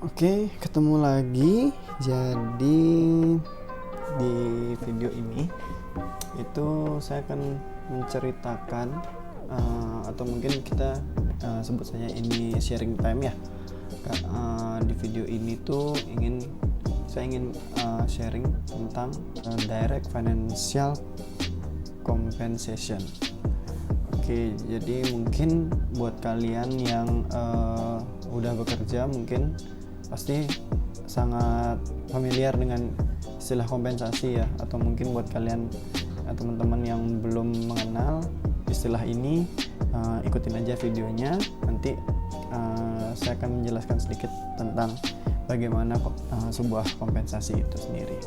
Oke, ketemu lagi. Jadi di video ini itu saya akan menceritakan atau mungkin kita sebut saja ini sharing time ya. Di video ini tuh saya ingin sharing tentang direct financial compensation. Oke, jadi mungkin buat kalian yang udah bekerja mungkin pasti sangat familiar dengan istilah kompensasi ya, atau mungkin buat kalian teman-teman yang belum mengenal istilah ini, ikutin aja videonya, nanti saya akan menjelaskan sedikit tentang bagaimana sebuah kompensasi itu sendiri.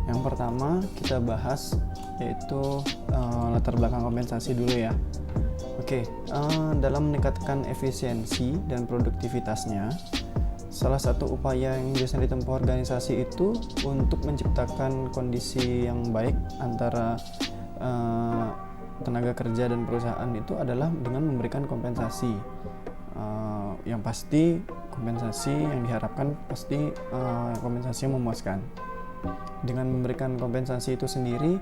Yang pertama kita bahas yaitu latar belakang kompensasi dulu ya. Oke, dalam meningkatkan efisiensi dan produktivitasnya, salah satu upaya yang biasanya ditempuh organisasi itu untuk menciptakan kondisi yang baik antara tenaga kerja dan perusahaan itu adalah dengan memberikan kompensasi. Yang pasti kompensasi yang diharapkan pasti kompensasi yang memuaskan. Dengan memberikan kompensasi itu sendiri,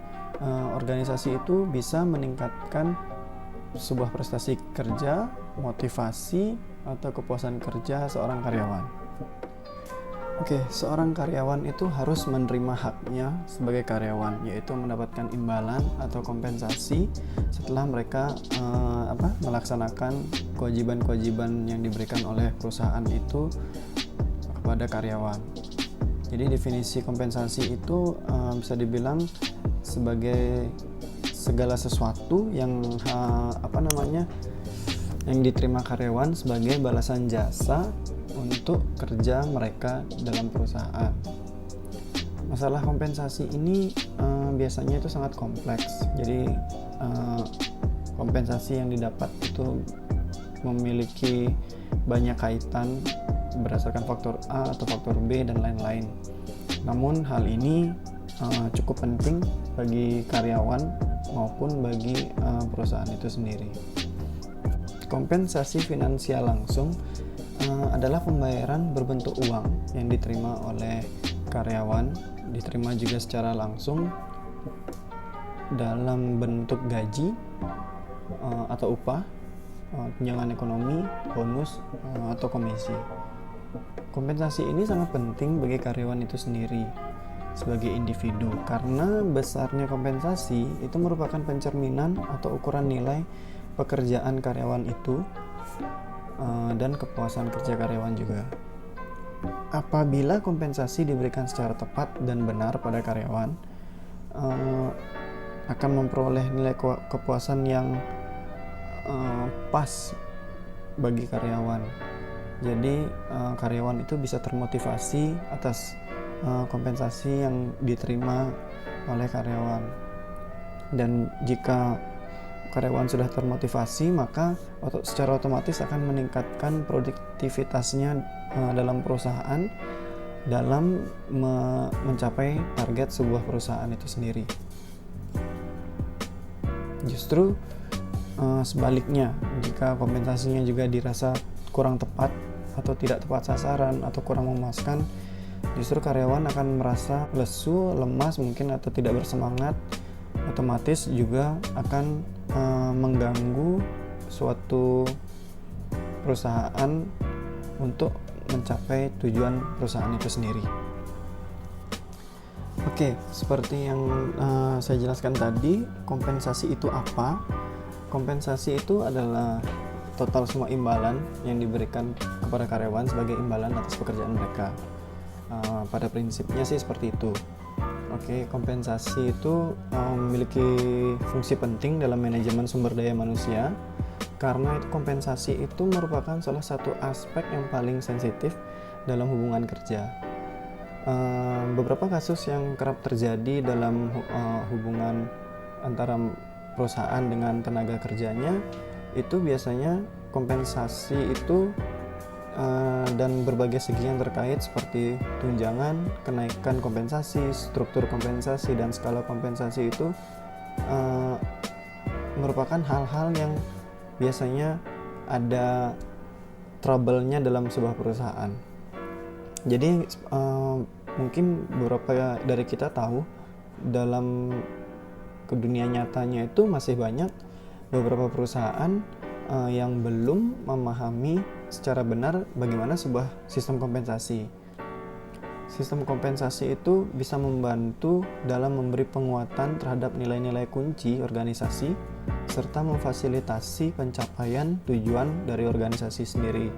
organisasi itu bisa meningkatkan sebuah prestasi kerja, motivasi, atau kepuasan kerja seorang karyawan. Oke, seorang karyawan itu harus menerima haknya sebagai karyawan, yaitu mendapatkan imbalan atau kompensasi setelah mereka melaksanakan kewajiban-kewajiban yang diberikan oleh perusahaan itu kepada karyawan. Jadi definisi kompensasi itu bisa dibilang sebagai segala sesuatu yang yang diterima karyawan sebagai balasan jasa untuk kerja mereka dalam perusahaan. Masalah kompensasi ini biasanya itu sangat kompleks. Jadi kompensasi yang didapat itu memiliki banyak kaitan berdasarkan faktor A atau faktor B dan lain-lain. Namun hal ini cukup penting bagi karyawan maupun bagi perusahaan itu sendiri. Kompensasi finansial langsung adalah pembayaran berbentuk uang yang diterima oleh karyawan, diterima juga secara langsung dalam bentuk gaji atau upah, tunjangan ekonomi, bonus, atau komisi. Kompensasi ini sangat penting bagi karyawan itu sendiri sebagai individu, karena besarnya kompensasi itu merupakan pencerminan atau ukuran nilai pekerjaan karyawan itu dan kepuasan kerja karyawan juga. Apabila kompensasi diberikan secara tepat dan benar pada karyawan, akan memperoleh nilai kepuasan yang pas bagi karyawan. Jadi karyawan itu bisa termotivasi atas kompensasi yang diterima oleh karyawan. Dan jika karyawan sudah termotivasi, maka secara otomatis akan meningkatkan produktivitasnya dalam perusahaan dalam mencapai target sebuah perusahaan itu sendiri. Justru sebaliknya, jika kompensasinya juga dirasa kurang tepat atau tidak tepat sasaran atau kurang memuaskan, justru karyawan akan merasa lesu, lemas mungkin, atau tidak bersemangat, otomatis juga akan mengganggu suatu perusahaan untuk mencapai tujuan perusahaan itu sendiri. Oke, seperti yang saya jelaskan tadi, kompensasi itu apa? Kompensasi itu adalah total semua imbalan yang diberikan kepada karyawan sebagai imbalan atas pekerjaan mereka. Pada prinsipnya sih seperti itu. Oke, kompensasi itu memiliki fungsi penting dalam manajemen sumber daya manusia, karena itu kompensasi itu merupakan salah satu aspek yang paling sensitif dalam hubungan kerja. Beberapa kasus yang kerap terjadi dalam hubungan antara perusahaan dengan tenaga kerjanya itu biasanya kompensasi itu dan berbagai segi yang terkait seperti tunjangan, kenaikan kompensasi, struktur kompensasi, dan skala kompensasi itu merupakan hal-hal yang biasanya ada trouble-nya dalam sebuah perusahaan. Jadi mungkin beberapa dari kita tahu dalam ke dunia nyatanya itu masih banyak beberapa perusahaan yang belum memahami secara benar bagaimana sebuah sistem kompensasi. Sistem kompensasi itu bisa membantu dalam memberi penguatan terhadap nilai-nilai kunci organisasi serta memfasilitasi pencapaian tujuan dari organisasi sendiri.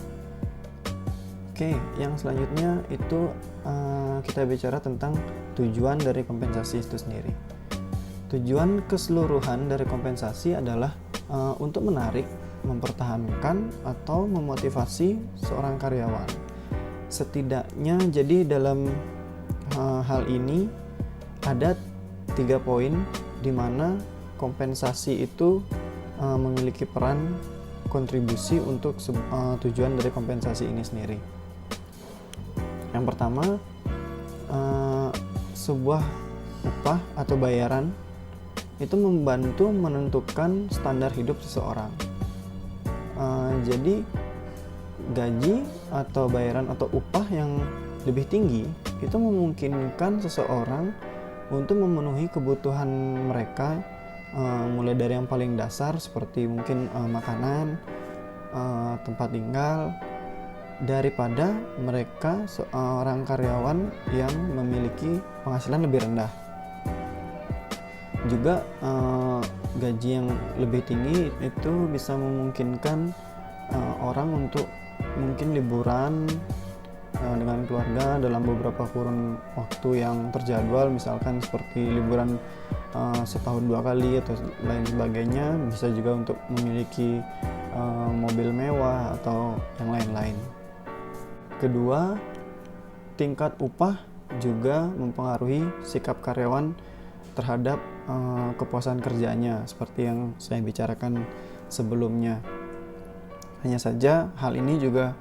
Oke, yang selanjutnya itu kita bicara tentang tujuan dari kompensasi itu sendiri. Tujuan keseluruhan dari kompensasi adalah untuk menarik, mempertahankan, atau memotivasi seorang karyawan. Setidaknya jadi dalam hal ini ada 3 poin di mana kompensasi itu memiliki peran kontribusi untuk tujuan dari kompensasi ini sendiri. Yang pertama, sebuah upah atau bayaran itu membantu menentukan standar hidup seseorang. Jadi gaji atau bayaran atau upah yang lebih tinggi itu memungkinkan seseorang untuk memenuhi kebutuhan mereka, mulai dari yang paling dasar seperti mungkin makanan, tempat tinggal, daripada mereka seorang karyawan yang memiliki penghasilan lebih rendah. Juga gaji yang lebih tinggi itu bisa memungkinkan orang untuk mungkin liburan dengan keluarga dalam beberapa kurun waktu yang terjadwal, misalkan seperti liburan setahun 2 kali atau lain sebagainya. Bisa juga untuk memiliki mobil mewah atau yang lain-lain. Kedua, tingkat upah juga mempengaruhi sikap karyawan terhadap kepuasan kerjanya, seperti yang saya bicarakan sebelumnya. Hanya saja hal ini juga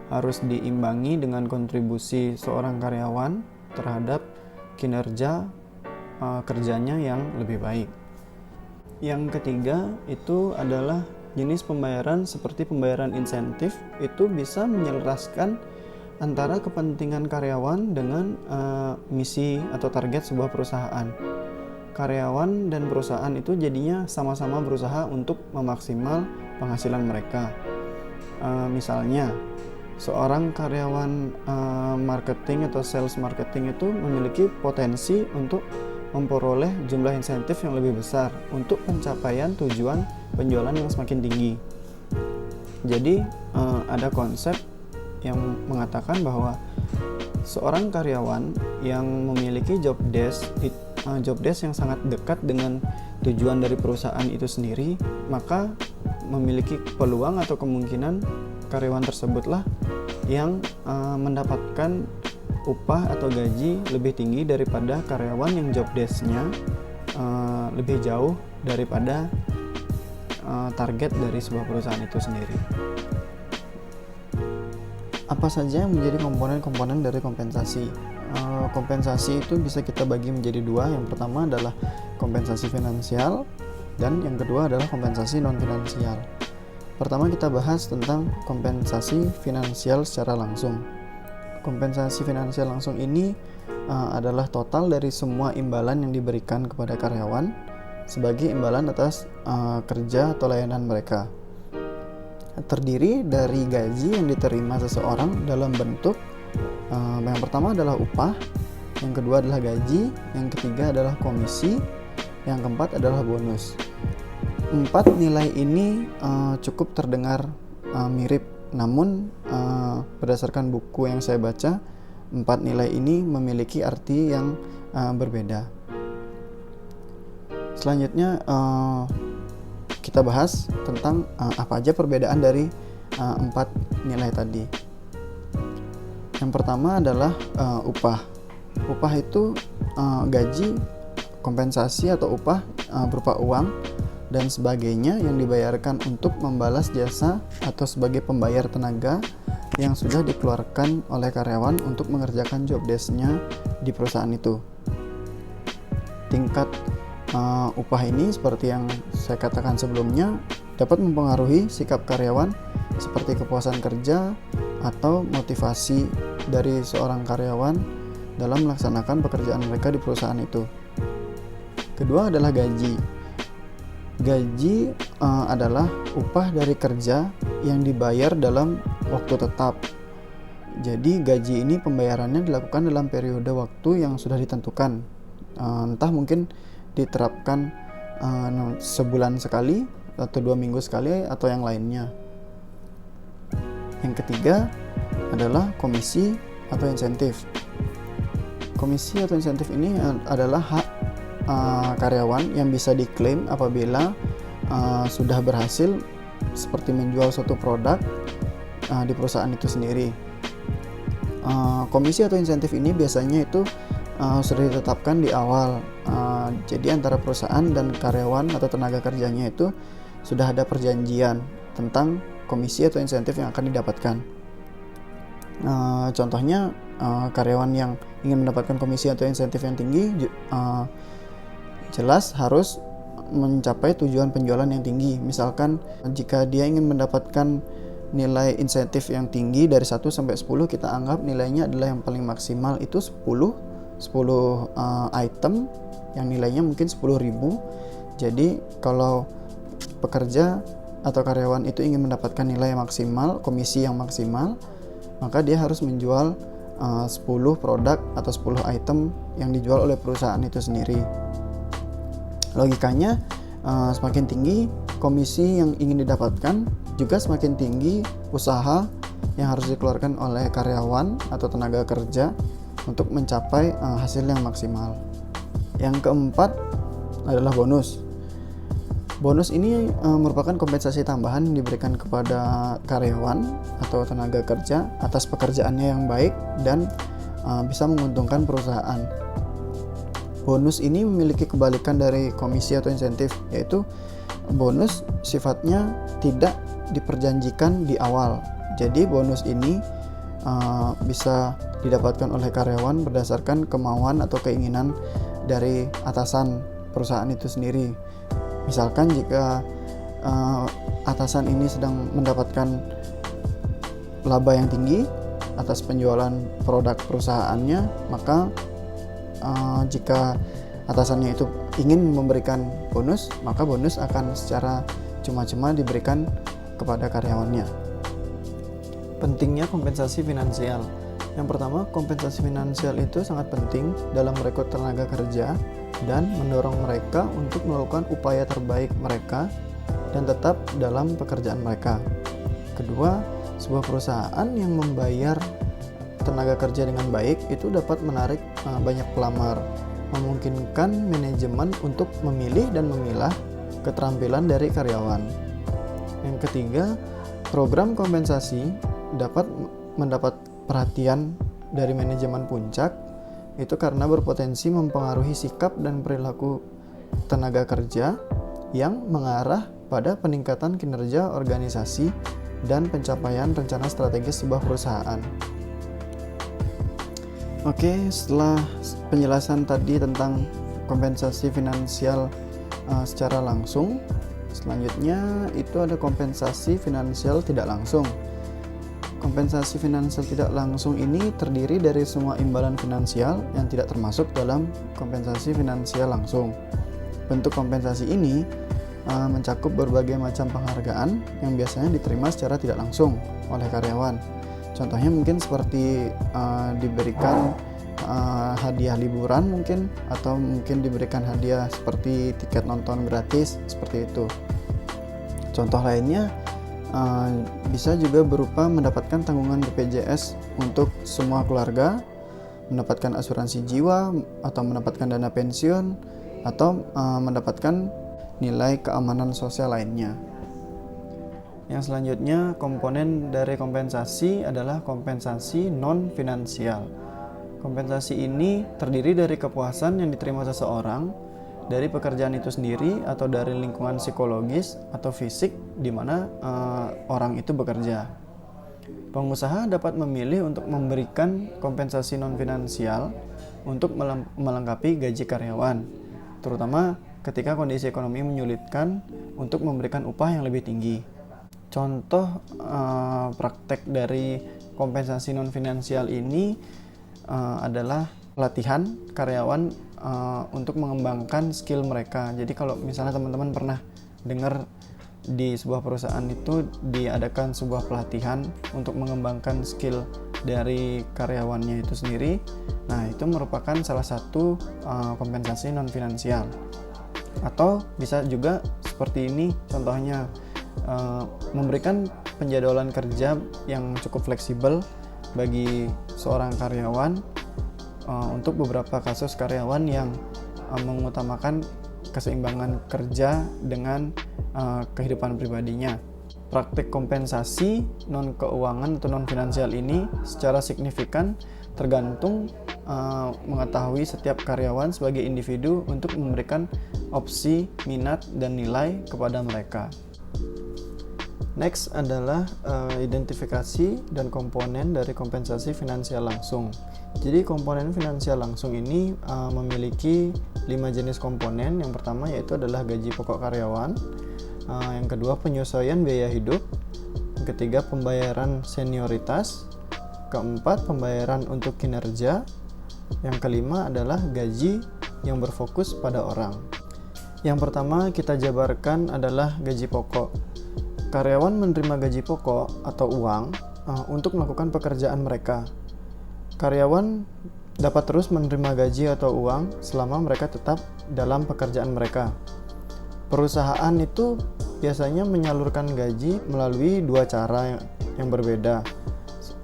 harus diimbangi dengan kontribusi seorang karyawan terhadap kinerja kerjanya yang lebih baik. Yang ketiga itu adalah jenis pembayaran seperti pembayaran insentif. Itu bisa menyelaraskan antara kepentingan karyawan dengan misi atau target sebuah perusahaan. Karyawan dan perusahaan itu jadinya sama-sama berusaha untuk memaksimal penghasilan mereka. Misalnya, seorang karyawan marketing atau sales marketing itu memiliki potensi untuk memperoleh jumlah insentif yang lebih besar untuk pencapaian tujuan penjualan yang semakin tinggi. Jadi ada konsep yang mengatakan bahwa seorang karyawan yang memiliki job desk yang sangat dekat dengan tujuan dari perusahaan itu sendiri, maka memiliki peluang atau kemungkinan karyawan tersebutlah yang mendapatkan upah atau gaji lebih tinggi daripada karyawan yang job desk-nya lebih jauh daripada target dari sebuah perusahaan itu sendiri. Apa saja yang menjadi komponen-komponen dari kompensasi? Kompensasi itu bisa kita bagi menjadi 2. Yang pertama adalah kompensasi finansial dan yang kedua adalah kompensasi non-finansial. Pertama kita bahas tentang kompensasi finansial secara langsung. Kompensasi finansial langsung ini adalah total dari semua imbalan yang diberikan kepada karyawan sebagai imbalan atas kerja atau layanan mereka. Terdiri dari gaji yang diterima seseorang dalam bentuk yang pertama adalah upah, yang kedua adalah gaji, yang ketiga adalah komisi, yang keempat adalah bonus. 4 nilai ini cukup terdengar mirip, namun berdasarkan buku yang saya baca, 4 nilai ini memiliki arti yang berbeda. Selanjutnya kita bahas tentang apa aja perbedaan dari 4 nilai tadi. Yang pertama adalah upah. Upah itu gaji, kompensasi atau upah berupa uang dan sebagainya yang dibayarkan untuk membalas jasa atau sebagai pembayar tenaga yang sudah dikeluarkan oleh karyawan untuk mengerjakan job desk-nya di perusahaan itu. Tingkat upah ini seperti yang saya katakan sebelumnya dapat mempengaruhi sikap karyawan seperti kepuasan kerja atau motivasi dari seorang karyawan dalam melaksanakan pekerjaan mereka di perusahaan itu. Kedua adalah gaji. Gaji adalah upah dari kerja yang dibayar dalam waktu tetap. Jadi gaji ini pembayarannya dilakukan dalam periode waktu yang sudah ditentukan. Entah mungkin diterapkan sebulan sekali atau 2 minggu sekali atau yang lainnya. Yang ketiga adalah komisi atau insentif. Komisi atau insentif ini adalah hak karyawan yang bisa diklaim apabila sudah berhasil seperti menjual suatu produk di perusahaan itu sendiri. Komisi atau insentif ini biasanya itu sudah ditetapkan di awal. Jadi antara perusahaan dan karyawan atau tenaga kerjanya itu sudah ada perjanjian tentang komisi atau insentif yang akan didapatkan. Contohnya karyawan yang ingin mendapatkan komisi atau insentif yang tinggi jelas harus mencapai tujuan penjualan yang tinggi. Misalkan jika dia ingin mendapatkan nilai insentif yang tinggi dari 1 sampai 10, kita anggap nilainya adalah yang paling maksimal itu 10 item yang nilainya mungkin 10.000. Jadi kalau pekerja atau karyawan itu ingin mendapatkan nilai yang maksimal, komisi yang maksimal, maka dia harus menjual 10 produk atau 10 item yang dijual oleh perusahaan itu sendiri. Logikanya semakin tinggi komisi yang ingin didapatkan, juga semakin tinggi usaha yang harus dikeluarkan oleh karyawan atau tenaga kerja untuk mencapai hasil yang maksimal. Yang keempat adalah bonus. Bonus ini merupakan kompensasi tambahan yang diberikan kepada karyawan atau tenaga kerja atas pekerjaannya yang baik dan bisa menguntungkan perusahaan. Bonus ini memiliki kebalikan dari komisi atau insentif, yaitu bonus sifatnya tidak diperjanjikan di awal. Jadi bonus ini bisa didapatkan oleh karyawan berdasarkan kemauan atau keinginan dari atasan perusahaan itu sendiri. Misalkan jika atasan ini sedang mendapatkan laba yang tinggi atas penjualan produk perusahaannya, maka jika atasannya itu ingin memberikan bonus, maka bonus akan secara cuma-cuma diberikan kepada karyawannya. Pentingnya kompensasi finansial. Yang pertama, kompensasi finansial itu sangat penting dalam merekrut tenaga kerja dan mendorong mereka untuk melakukan upaya terbaik mereka dan tetap dalam pekerjaan mereka. Kedua, sebuah perusahaan yang membayar tenaga kerja dengan baik itu dapat menarik banyak pelamar, memungkinkan manajemen untuk memilih dan memilah keterampilan dari karyawan. Yang ketiga, program kompensasi dapat mendapat perhatian dari manajemen puncak itu karena berpotensi mempengaruhi sikap dan perilaku tenaga kerja yang mengarah pada peningkatan kinerja organisasi dan pencapaian rencana strategis sebuah perusahaan. Oke, setelah penjelasan tadi tentang kompensasi finansial secara langsung, selanjutnya itu ada kompensasi finansial tidak langsung. Kompensasi finansial tidak langsung ini terdiri dari semua imbalan finansial yang tidak termasuk dalam kompensasi finansial langsung. Bentuk kompensasi ini mencakup berbagai macam penghargaan yang biasanya diterima secara tidak langsung oleh karyawan. Contohnya mungkin seperti diberikan hadiah liburan mungkin, atau mungkin diberikan hadiah seperti tiket nonton gratis, seperti itu. Contoh lainnya bisa juga berupa mendapatkan tanggungan BPJS untuk semua keluarga, mendapatkan asuransi jiwa, atau mendapatkan dana pensiun, atau mendapatkan nilai keamanan sosial lainnya. Yang selanjutnya, komponen dari kompensasi adalah kompensasi non-finansial. Kompensasi ini terdiri dari kepuasan yang diterima seseorang dari pekerjaan itu sendiri atau dari lingkungan psikologis atau fisik di mana orang itu bekerja. Pengusaha dapat memilih untuk memberikan kompensasi non-finansial untuk melengkapi gaji karyawan, terutama ketika kondisi ekonomi menyulitkan untuk memberikan upah yang lebih tinggi. Contoh praktek dari kompensasi non finansial ini adalah pelatihan karyawan untuk mengembangkan skill mereka. Jadi kalau misalnya teman-teman pernah dengar di sebuah perusahaan itu diadakan sebuah pelatihan untuk mengembangkan skill dari karyawannya itu sendiri, nah itu merupakan salah satu kompensasi non finansial. Atau bisa juga seperti ini contohnya, memberikan penjadwalan kerja yang cukup fleksibel bagi seorang karyawan untuk beberapa kasus karyawan yang mengutamakan keseimbangan kerja dengan kehidupan pribadinya. Praktik kompensasi non keuangan atau non finansial ini secara signifikan tergantung mengetahui setiap karyawan sebagai individu untuk memberikan opsi, minat, dan nilai kepada mereka. Next adalah identifikasi dan komponen dari kompensasi finansial langsung. Jadi komponen finansial langsung ini memiliki 5 jenis komponen. Yang pertama yaitu adalah gaji pokok karyawan, yang kedua penyesuaian biaya hidup, yang ketiga pembayaran senioritas, keempat pembayaran untuk kinerja, yang kelima adalah gaji yang berfokus pada orang. Yang pertama kita jabarkan adalah gaji pokok. Karyawan menerima gaji pokok atau uang untuk melakukan pekerjaan mereka. Karyawan dapat terus menerima gaji atau uang selama mereka tetap dalam pekerjaan mereka. Perusahaan itu biasanya menyalurkan gaji melalui 2 cara yang berbeda.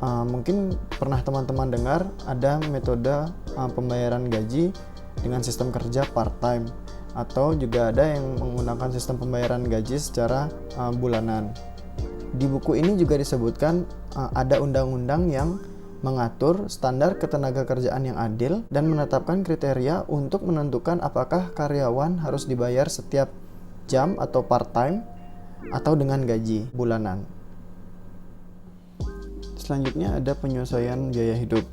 Mungkin pernah teman-teman dengar ada metode pembayaran gaji dengan sistem kerja part-time, atau juga ada yang menggunakan sistem pembayaran gaji secara bulanan. Di buku ini juga disebutkan ada undang-undang yang mengatur standar ketenagakerjaan yang adil dan menetapkan kriteria untuk menentukan apakah karyawan harus dibayar setiap jam atau part-time atau dengan gaji bulanan. Selanjutnya ada penyesuaian biaya hidup.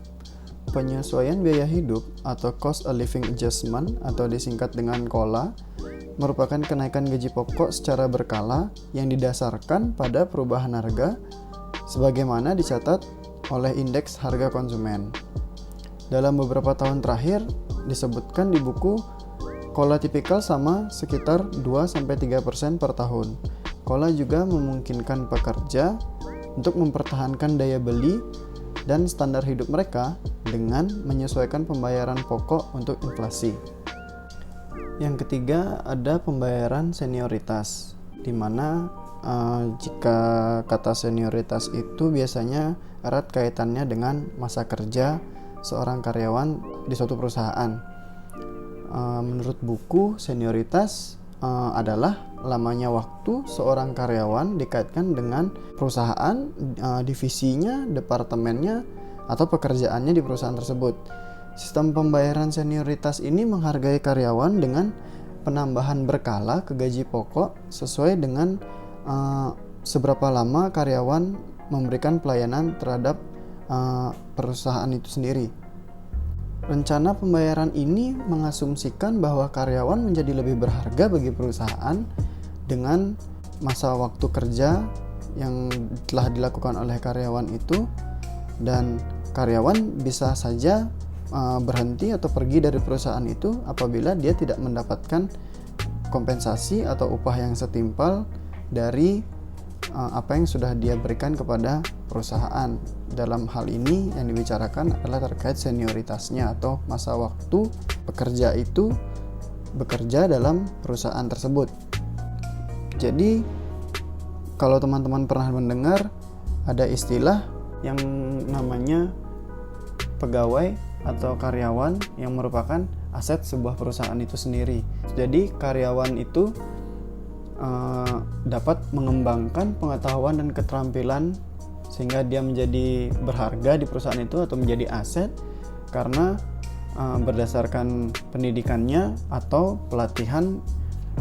Penyesuaian biaya hidup atau cost of living adjustment atau disingkat dengan KOLA merupakan kenaikan gaji pokok secara berkala yang didasarkan pada perubahan harga sebagaimana dicatat oleh indeks harga konsumen. Dalam beberapa tahun terakhir disebutkan di buku KOLA tipikal sama sekitar 2-3% per tahun. KOLA juga memungkinkan pekerja untuk mempertahankan daya beli dan standar hidup mereka dengan menyesuaikan pembayaran pokok untuk inflasi. Yang ketiga ada pembayaran senioritas, di mana jika kata senioritas itu biasanya erat kaitannya dengan masa kerja seorang karyawan di suatu perusahaan. Menurut buku, senioritas adalah lamanya waktu seorang karyawan dikaitkan dengan perusahaan, divisinya, departemennya, atau pekerjaannya di perusahaan tersebut. Sistem pembayaran senioritas ini menghargai karyawan dengan penambahan berkala ke gaji pokok sesuai dengan seberapa lama karyawan memberikan pelayanan terhadap perusahaan itu sendiri. Rencana pembayaran ini mengasumsikan bahwa karyawan menjadi lebih berharga bagi perusahaan dengan masa waktu kerja yang telah dilakukan oleh karyawan itu, dan karyawan bisa saja berhenti atau pergi dari perusahaan itu apabila dia tidak mendapatkan kompensasi atau upah yang setimpal dari apa yang sudah dia berikan kepada perusahaan. Dalam hal ini yang dibicarakan adalah terkait senioritasnya atau masa waktu pekerja itu bekerja dalam perusahaan tersebut. Jadi kalau teman-teman pernah mendengar ada istilah yang namanya pegawai atau karyawan yang merupakan aset sebuah perusahaan itu sendiri. Jadi karyawan itu dapat mengembangkan pengetahuan dan keterampilan sehingga dia menjadi berharga di perusahaan itu atau menjadi aset karena berdasarkan pendidikannya atau pelatihan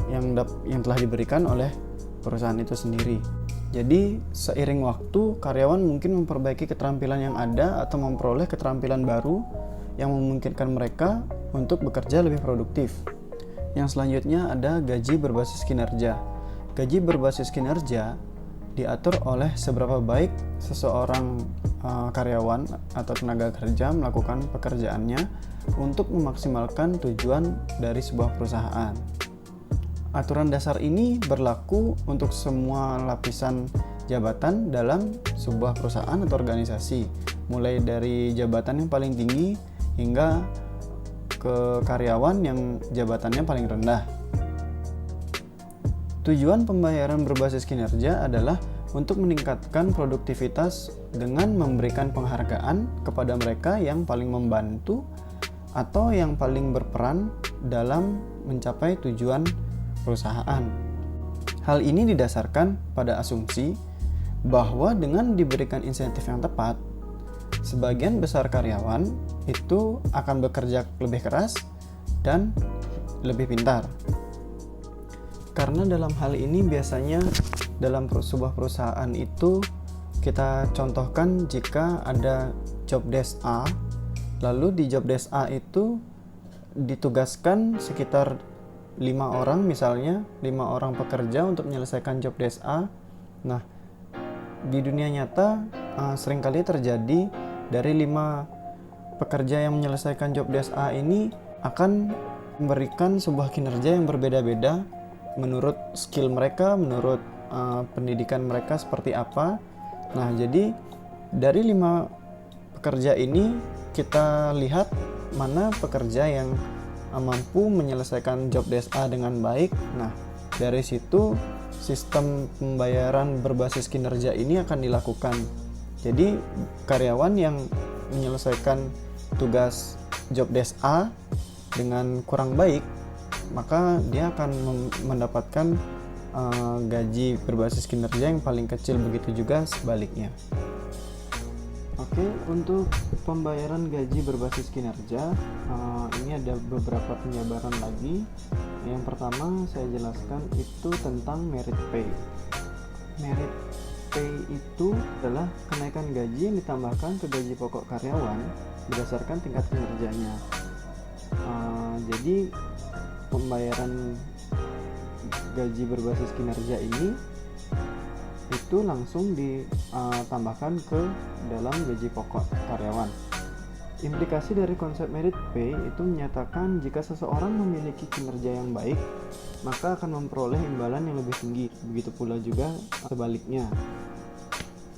yang telah diberikan oleh perusahaan itu sendiri. Jadi seiring waktu karyawan mungkin memperbaiki keterampilan yang ada atau memperoleh keterampilan baru yang memungkinkan mereka untuk bekerja lebih produktif. Yang selanjutnya ada gaji berbasis kinerja. Gaji berbasis kinerja diatur oleh seberapa baik seseorang karyawan atau tenaga kerja melakukan pekerjaannya untuk memaksimalkan tujuan dari sebuah perusahaan. Aturan dasar ini berlaku untuk semua lapisan jabatan dalam sebuah perusahaan atau organisasi, mulai dari jabatan yang paling tinggi hingga ke karyawan yang jabatannya paling rendah. Tujuan pembayaran berbasis kinerja adalah untuk meningkatkan produktivitas dengan memberikan penghargaan kepada mereka yang paling membantu atau yang paling berperan dalam mencapai tujuan perusahaan. Hal ini didasarkan pada asumsi bahwa dengan diberikan insentif yang tepat, sebagian besar karyawan itu akan bekerja lebih keras dan lebih pintar. Karena dalam hal ini biasanya dalam sebuah perusahaan itu kita contohkan jika ada job desk A, lalu di job desk A itu ditugaskan sekitar 5 orang, misalnya 5 orang pekerja untuk menyelesaikan job desk A. Nah, di dunia nyata seringkali terjadi dari 5 pekerja yang menyelesaikan job desk A ini akan memberikan sebuah kinerja yang berbeda-beda menurut skill mereka, menurut pendidikan mereka seperti apa. Nah, jadi dari 5 pekerja ini kita lihat mana pekerja yang mampu menyelesaikan job desk A dengan baik. Nah, dari situ sistem pembayaran berbasis kinerja ini akan dilakukan. Jadi karyawan yang menyelesaikan tugas job desk A dengan kurang baik, maka dia akan mendapatkan gaji berbasis kinerja yang paling kecil, begitu juga sebaliknya. Oke, untuk pembayaran gaji berbasis kinerja, ini ada beberapa penjabaran lagi. Yang pertama saya jelaskan itu tentang merit pay. Merit pay itu adalah kenaikan gaji yang ditambahkan ke gaji pokok karyawan berdasarkan tingkat kinerjanya. Jadi pembayaran gaji berbasis kinerja ini itu langsung ditambahkan ke dalam gaji pokok karyawan. Implikasi dari konsep merit pay itu menyatakan jika seseorang memiliki kinerja yang baik, maka akan memperoleh imbalan yang lebih tinggi. Begitu pula juga sebaliknya.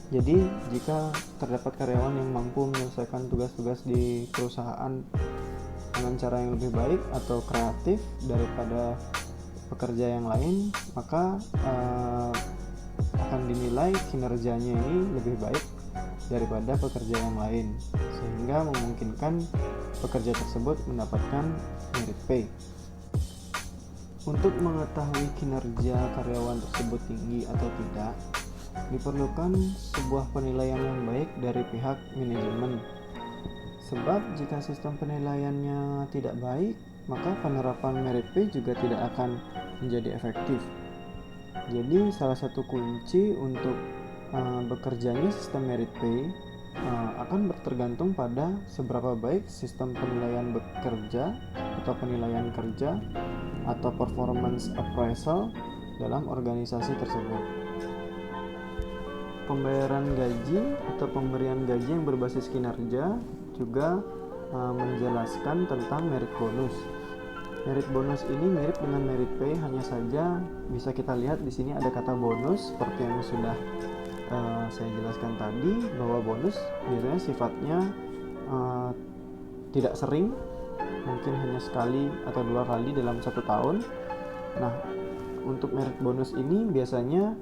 Jadi, jika terdapat karyawan yang mampu menyelesaikan tugas-tugas di perusahaan dengan cara yang lebih baik atau kreatif daripada pekerja yang lain, maka akan dinilai kinerjanya ini lebih baik daripada pekerja yang lain, sehingga memungkinkan pekerja tersebut mendapatkan merit pay. Untuk mengetahui kinerja karyawan tersebut tinggi atau tidak, diperlukan sebuah penilaian yang baik dari pihak manajemen. Sebab jika sistem penilaiannya tidak baik, maka penerapan merit pay juga tidak akan menjadi efektif. Jadi salah satu kunci untuk bekerjanya sistem merit pay akan bertergantung pada seberapa baik sistem penilaian bekerja atau penilaian kerja atau performance appraisal dalam organisasi tersebut. Pembayaran gaji atau pemberian gaji yang berbasis kinerja juga menjelaskan tentang merit bonus. Merit bonus ini mirip dengan merit pay, hanya saja bisa kita lihat di sini ada kata bonus seperti yang sudah saya jelaskan tadi, bahwa bonus biasanya sifatnya tidak sering, mungkin hanya sekali atau 2 kali dalam 1 tahun. Nah, untuk merit bonus ini biasanya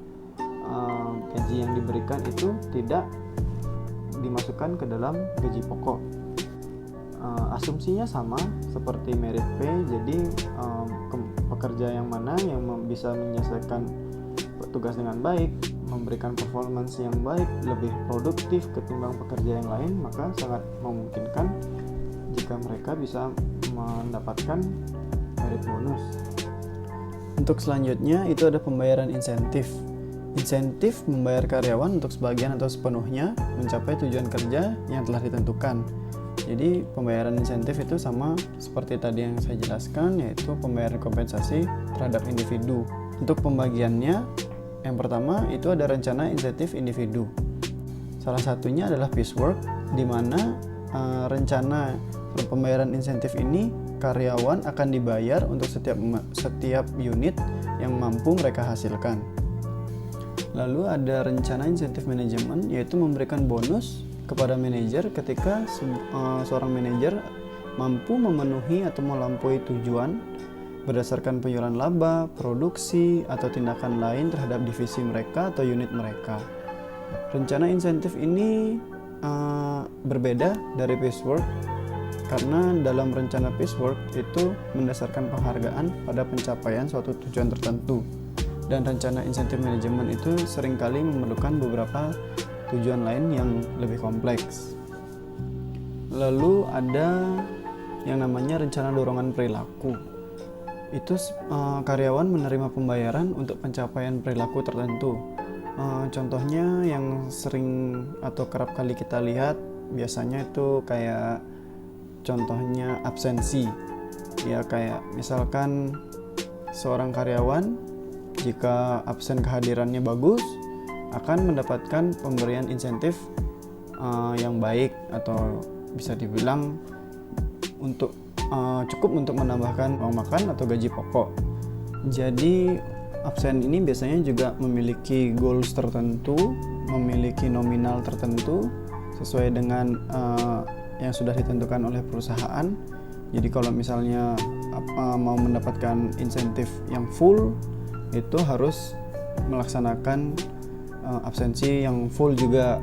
gaji yang diberikan itu tidak dimasukkan ke dalam gaji pokok. Asumsinya sama seperti merit pay, jadi pekerja yang mana yang bisa menyelesaikan tugas dengan baik, memberikan performance yang baik, lebih produktif ketimbang pekerja yang lain, maka sangat memungkinkan jika mereka bisa mendapatkan merit bonus. Untuk selanjutnya itu ada pembayaran insentif. Insentif membayar karyawan untuk sebagian atau sepenuhnya mencapai tujuan kerja yang telah ditentukan. Jadi pembayaran insentif itu sama seperti tadi yang saya jelaskan, yaitu pembayaran kompensasi terhadap individu. Untuk pembagiannya, yang pertama itu ada rencana insentif individu. Salah satunya adalah piecework, di mana rencana pembayaran insentif ini karyawan akan dibayar untuk setiap unit yang mampu mereka hasilkan. Lalu ada rencana insentif manajemen, yaitu memberikan bonus kepada manajer ketika seorang manajer mampu memenuhi atau melampaui tujuan berdasarkan penjualan laba, produksi, atau tindakan lain terhadap divisi mereka atau unit mereka. Rencana insentif ini berbeda dari piecework karena dalam rencana piecework itu mendasarkan penghargaan pada pencapaian suatu tujuan tertentu, dan rencana insentif manajemen itu seringkali memerlukan beberapa tujuan lain yang lebih kompleks. Lalu ada yang namanya rencana dorongan perilaku. Itu karyawan menerima pembayaran untuk pencapaian perilaku tertentu. Contohnya yang sering atau kerap kali kita lihat biasanya itu kayak contohnya absensi. Ya kayak misalkan seorang karyawan jika absen kehadirannya bagus akan mendapatkan pemberian insentif yang baik, atau bisa dibilang cukup untuk menambahkan uang makan atau gaji pokok. Jadi absen ini biasanya juga memiliki goals tertentu, memiliki nominal tertentu sesuai dengan yang sudah ditentukan oleh perusahaan. Jadi kalau misalnya mau mendapatkan insentif yang full, itu harus melaksanakan absensi yang full juga.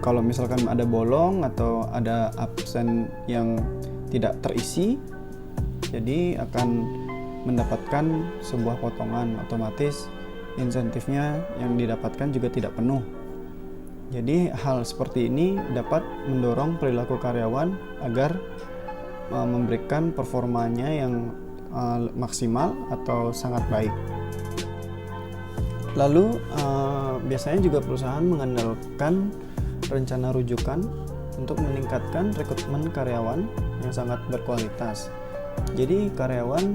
Kalau misalkan ada bolong atau ada absen yang tidak terisi, jadi akan mendapatkan sebuah potongan, otomatis insentifnya yang didapatkan juga tidak penuh. Jadi hal seperti ini dapat mendorong perilaku karyawan agar memberikan performanya yang maksimal atau sangat baik. Lalu biasanya juga perusahaan mengandalkan rencana rujukan untuk meningkatkan rekrutmen karyawan yang sangat berkualitas. Jadi karyawan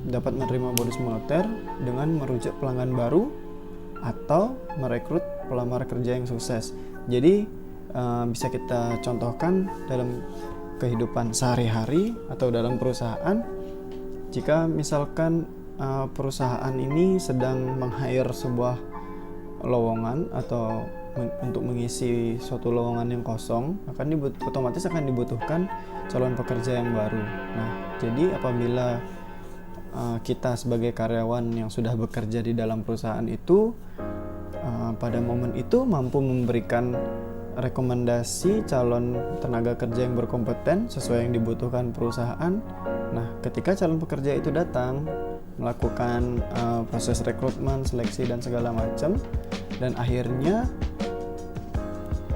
dapat menerima bonus moneter dengan merujuk pelanggan baru atau merekrut pelamar kerja yang sukses. Jadi bisa kita contohkan dalam kehidupan sehari-hari atau dalam perusahaan. Jika misalkan perusahaan ini sedang meng-hire sebuah lowongan atau untuk mengisi suatu lowongan yang kosong, otomatis akan dibutuhkan calon pekerja yang baru. Nah, jadi apabila kita sebagai karyawan yang sudah bekerja di dalam perusahaan itu pada momen itu mampu memberikan rekomendasi calon tenaga kerja yang berkompeten sesuai yang dibutuhkan perusahaan. Nah, ketika calon pekerja itu datang melakukan proses rekrutmen, seleksi dan segala macam, dan akhirnya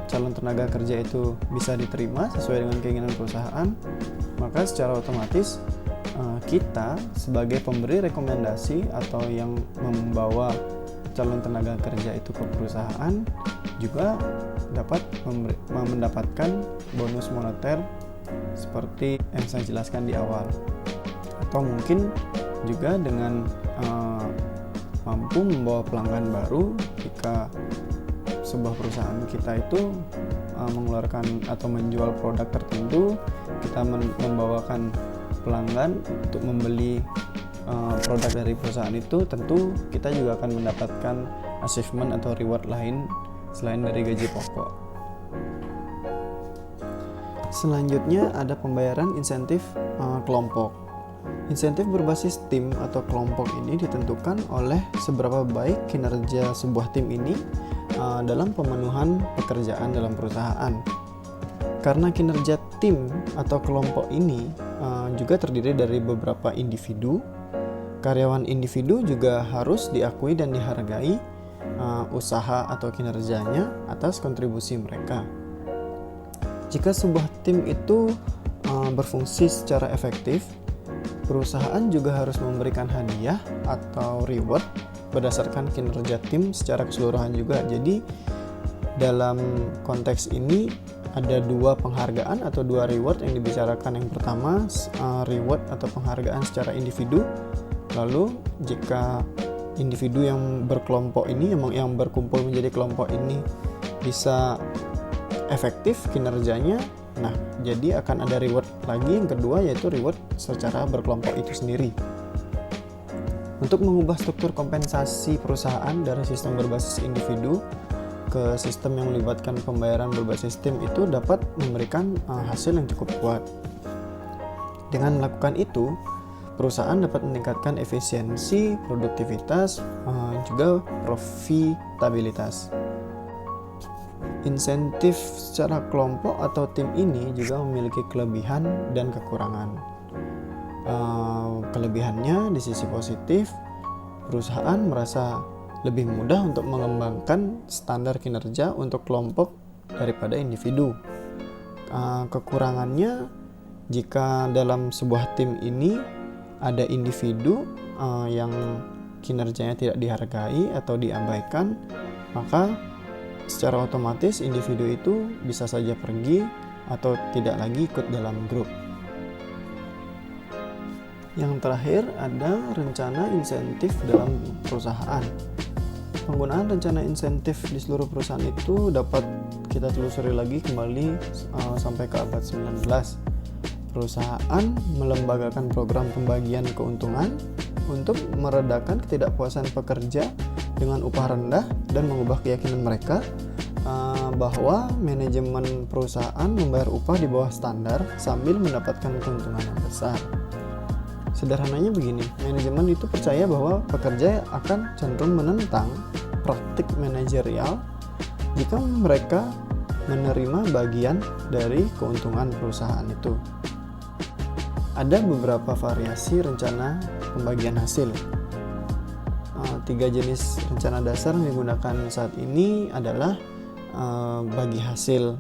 calon tenaga kerja itu bisa diterima sesuai dengan keinginan perusahaan, maka secara otomatis kita sebagai pemberi rekomendasi atau yang membawa calon tenaga kerja itu ke perusahaan juga dapat mendapatkan bonus moneter seperti yang saya jelaskan di awal. Atau mungkin juga dengan mampu membawa pelanggan baru jika sebuah perusahaan kita itu mengeluarkan atau menjual produk tertentu, kita membawakan pelanggan untuk membeli produk dari perusahaan itu, tentu kita juga akan mendapatkan achievement atau reward lain selain dari gaji pokok. Selanjutnya ada pembayaran insentif kelompok. Insentif berbasis tim atau kelompok ini ditentukan oleh seberapa baik kinerja sebuah tim ini dalam pemenuhan pekerjaan dalam perusahaan. Karena kinerja tim atau kelompok ini juga terdiri dari beberapa individu, karyawan individu juga harus diakui dan dihargai usaha atau kinerjanya atas kontribusi mereka. Jika sebuah tim itu berfungsi secara efektif, perusahaan juga harus memberikan hadiah atau reward berdasarkan kinerja tim secara keseluruhan juga. Jadi dalam konteks ini ada dua penghargaan atau dua reward yang dibicarakan. Yang pertama reward atau penghargaan secara individu. Lalu jika individu yang berkelompok ini, yang berkumpul menjadi kelompok ini bisa efektif kinerjanya, nah jadi akan ada reward lagi yang kedua, yaitu reward secara berkelompok itu sendiri. Untuk mengubah struktur kompensasi perusahaan dari sistem berbasis individu ke sistem yang melibatkan pembayaran berbasis tim itu dapat memberikan hasil yang cukup kuat. Dengan melakukan itu, perusahaan dapat meningkatkan efisiensi, produktivitas, juga profitabilitas. Insentif secara kelompok atau tim ini juga memiliki kelebihan dan kekurangan. Kelebihannya di sisi positif, perusahaan merasa lebih mudah untuk mengembangkan standar kinerja untuk kelompok daripada individu. Kekurangannya, jika dalam sebuah tim ini ada individu yang kinerjanya tidak dihargai atau diabaikan, maka secara otomatis individu itu bisa saja pergi atau tidak lagi ikut dalam grup. Yang terakhir ada rencana insentif dalam perusahaan. Penggunaan rencana insentif di seluruh perusahaan itu dapat kita telusuri lagi kembali sampai ke abad 19. Perusahaan melembagakan program pembagian keuntungan untuk meredakan ketidakpuasan pekerja dengan upah rendah dan mengubah keyakinan mereka bahwa manajemen perusahaan membayar upah di bawah standar sambil mendapatkan keuntungan yang besar. Sederhananya begini, manajemen itu percaya bahwa pekerja akan cenderung menentang praktik manajerial jika mereka menerima bagian dari keuntungan perusahaan itu. Ada beberapa variasi rencana pembagian hasil. 3 jenis rencana dasar yang digunakan saat ini adalah bagi hasil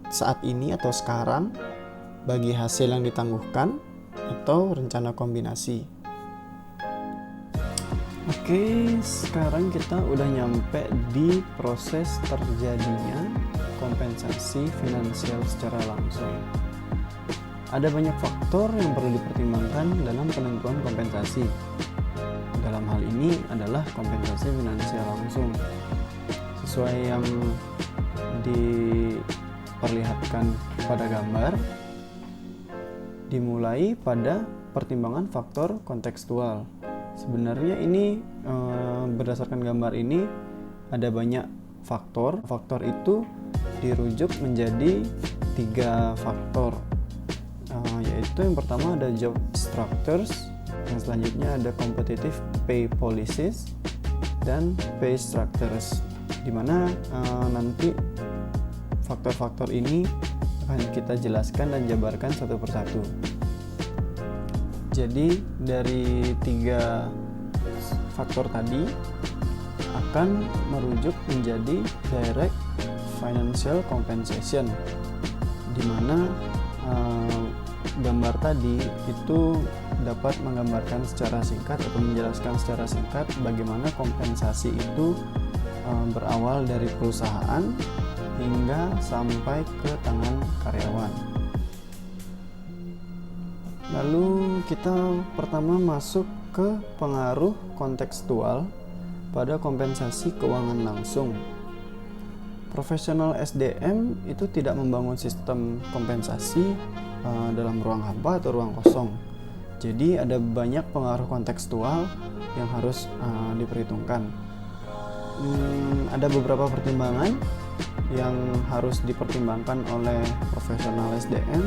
saat ini atau sekarang, bagi hasil yang ditangguhkan, atau rencana kombinasi. Oke, sekarang kita udah nyampe di proses terjadinya kompensasi finansial secara langsung. Ada banyak faktor yang perlu dipertimbangkan dalam penentuan kompensasi. Dalam hal ini adalah kompensasi finansial langsung. Sesuai yang diperlihatkan pada gambar, dimulai pada pertimbangan faktor kontekstual. Sebenarnya ini berdasarkan gambar ini ada banyak faktor. Faktor itu dirujuk menjadi 3 faktor, yaitu yang pertama ada job structures, yang selanjutnya ada competitive pay policies dan pay structures, dimana nanti faktor-faktor ini akan kita jelaskan dan jabarkan satu persatu. Jadi dari 3 faktor tadi akan merujuk menjadi direct financial compensation, di mana gambar tadi itu dapat menggambarkan secara singkat atau menjelaskan secara singkat bagaimana kompensasi itu berawal dari perusahaan hingga sampai ke tangan karyawan. Lalu kita pertama masuk ke pengaruh kontekstual pada kompensasi keuangan langsung. Profesional SDM itu tidak membangun sistem kompensasi dalam ruang hampa atau ruang kosong. Jadi ada banyak pengaruh kontekstual yang harus diperhitungkan. Ada beberapa pertimbangan yang harus dipertimbangkan oleh profesional SDM.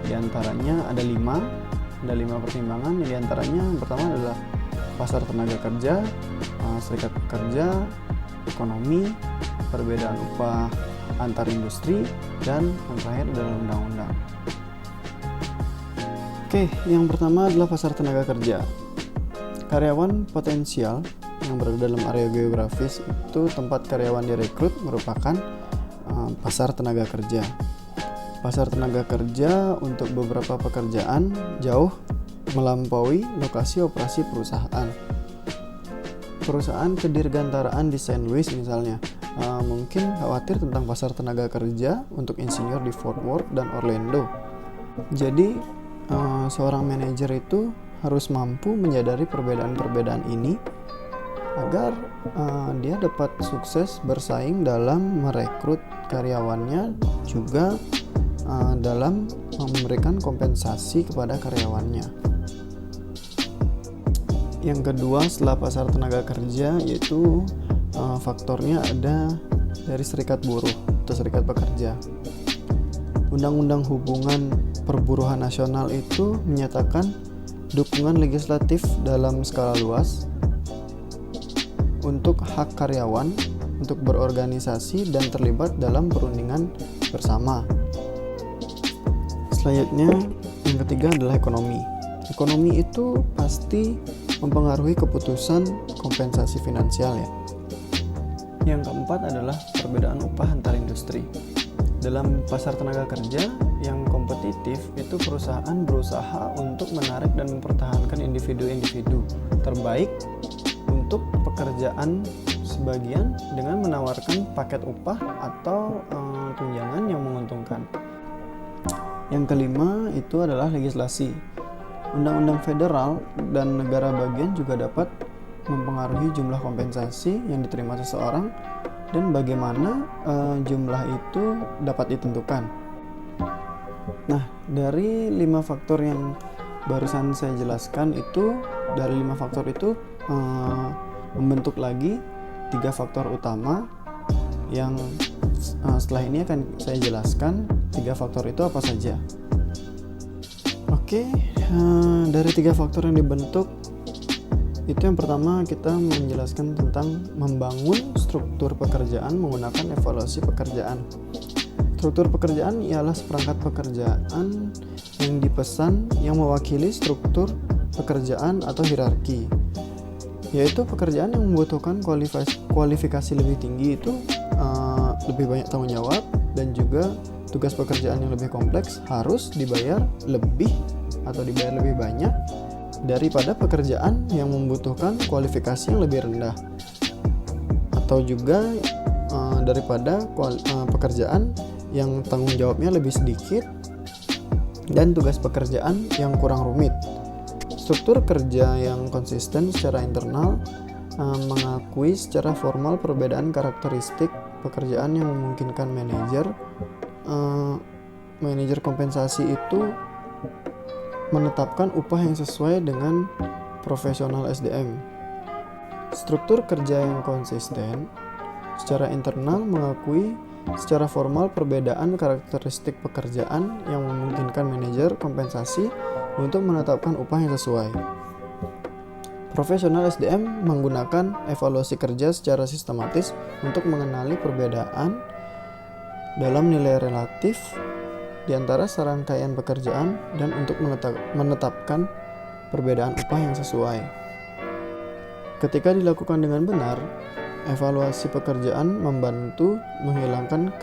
Di antaranya ada 5 pertimbangan. Di antaranya yang pertama adalah pasar tenaga kerja, serikat pekerja, ekonomi, perbedaan upah antar industri, dan yang terakhir adalah undang-undang. Oke, yang pertama adalah pasar tenaga kerja. Karyawan potensial yang berada dalam area geografis itu tempat karyawan direkrut merupakan pasar tenaga kerja. Pasar tenaga kerja untuk beberapa pekerjaan jauh melampaui lokasi operasi perusahaan. perusahaan kedirgantaraan di Saint Louis misalnya mungkin khawatir tentang pasar tenaga kerja untuk insinyur di Fort Worth dan Orlando. Jadi seorang manajer itu harus mampu menyadari perbedaan-perbedaan ini agar dia dapat sukses bersaing dalam merekrut karyawannya, juga dalam memberikan kompensasi kepada karyawannya. Yang kedua setelah pasar tenaga kerja yaitu faktornya ada dari serikat buruh atau serikat pekerja. Undang-undang hubungan perburuhan nasional itu menyatakan dukungan legislatif dalam skala luas untuk hak karyawan untuk berorganisasi dan terlibat dalam perundingan bersama. Selanjutnya, yang ketiga adalah ekonomi. Ekonomi itu pasti mempengaruhi keputusan kompensasi finansial ya. Yang keempat adalah perbedaan upah antar industri. Dalam pasar tenaga kerja yang kompetitif, itu perusahaan berusaha untuk menarik dan mempertahankan individu-individu terbaik untuk pekerjaan sebagian dengan menawarkan paket upah atau tunjangan yang menguntungkan. Yang kelima itu adalah legislasi. Undang-undang federal dan negara bagian juga dapat mempengaruhi jumlah kompensasi yang diterima seseorang dan bagaimana jumlah itu dapat ditentukan. Nah, dari 5 faktor yang barusan saya jelaskan itu, dari 5 faktor itu membentuk lagi 3 faktor utama yang setelah ini akan saya jelaskan 3 faktor itu apa saja. Oke, dari 3 faktor yang dibentuk itu yang pertama kita menjelaskan tentang membangun struktur pekerjaan menggunakan evaluasi pekerjaan. Struktur pekerjaan ialah seperangkat pekerjaan yang dipesan yang mewakili struktur pekerjaan atau hierarki, yaitu pekerjaan yang membutuhkan kualifikasi lebih tinggi itu lebih banyak tanggung jawab, dan juga tugas pekerjaan yang lebih kompleks harus dibayar lebih atau dibayar lebih banyak daripada pekerjaan yang membutuhkan kualifikasi yang lebih rendah, atau juga daripada pekerjaan yang tanggung jawabnya lebih sedikit dan tugas pekerjaan yang kurang rumit. Struktur kerja yang konsisten secara internal mengakui secara formal perbedaan karakteristik pekerjaan yang memungkinkan manajer kompensasi itu menetapkan upah yang sesuai dengan profesional SDM. Struktur kerja yang konsisten secara internal mengakui secara formal perbedaan karakteristik pekerjaan yang memungkinkan manajer kompensasi untuk menetapkan upah yang sesuai. Profesional SDM menggunakan evaluasi kerja secara sistematis untuk mengenali perbedaan dalam nilai relatif di antara serangkaian pekerjaan dan untuk menetapkan perbedaan upah yang sesuai. Ketika dilakukan dengan benar, evaluasi pekerjaan membantu menghilangkan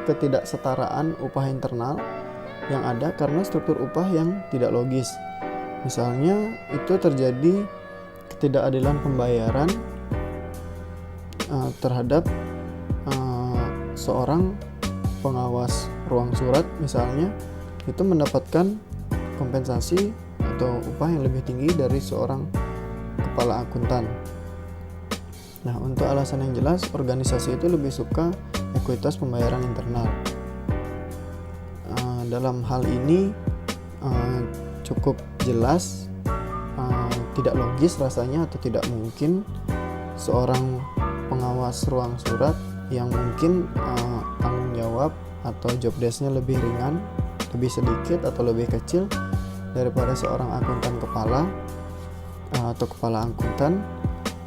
ketidaksetaraan upah internal yang ada karena struktur upah yang tidak logis. Misalnya, itu terjadi ketidakadilan pembayaran terhadap seorang pengawas ruang surat misalnya, itu mendapatkan kompensasi atau upah yang lebih tinggi dari seorang kepala akuntan. Nah, untuk alasan yang jelas, organisasi itu lebih suka ekuitas pembayaran internal. Dalam hal ini cukup jelas, tidak logis rasanya atau tidak mungkin seorang pengawas ruang surat yang mungkin tanggung jawab atau job desk-nya lebih ringan, lebih sedikit atau lebih kecil daripada seorang akuntan kepala atau kepala akuntan,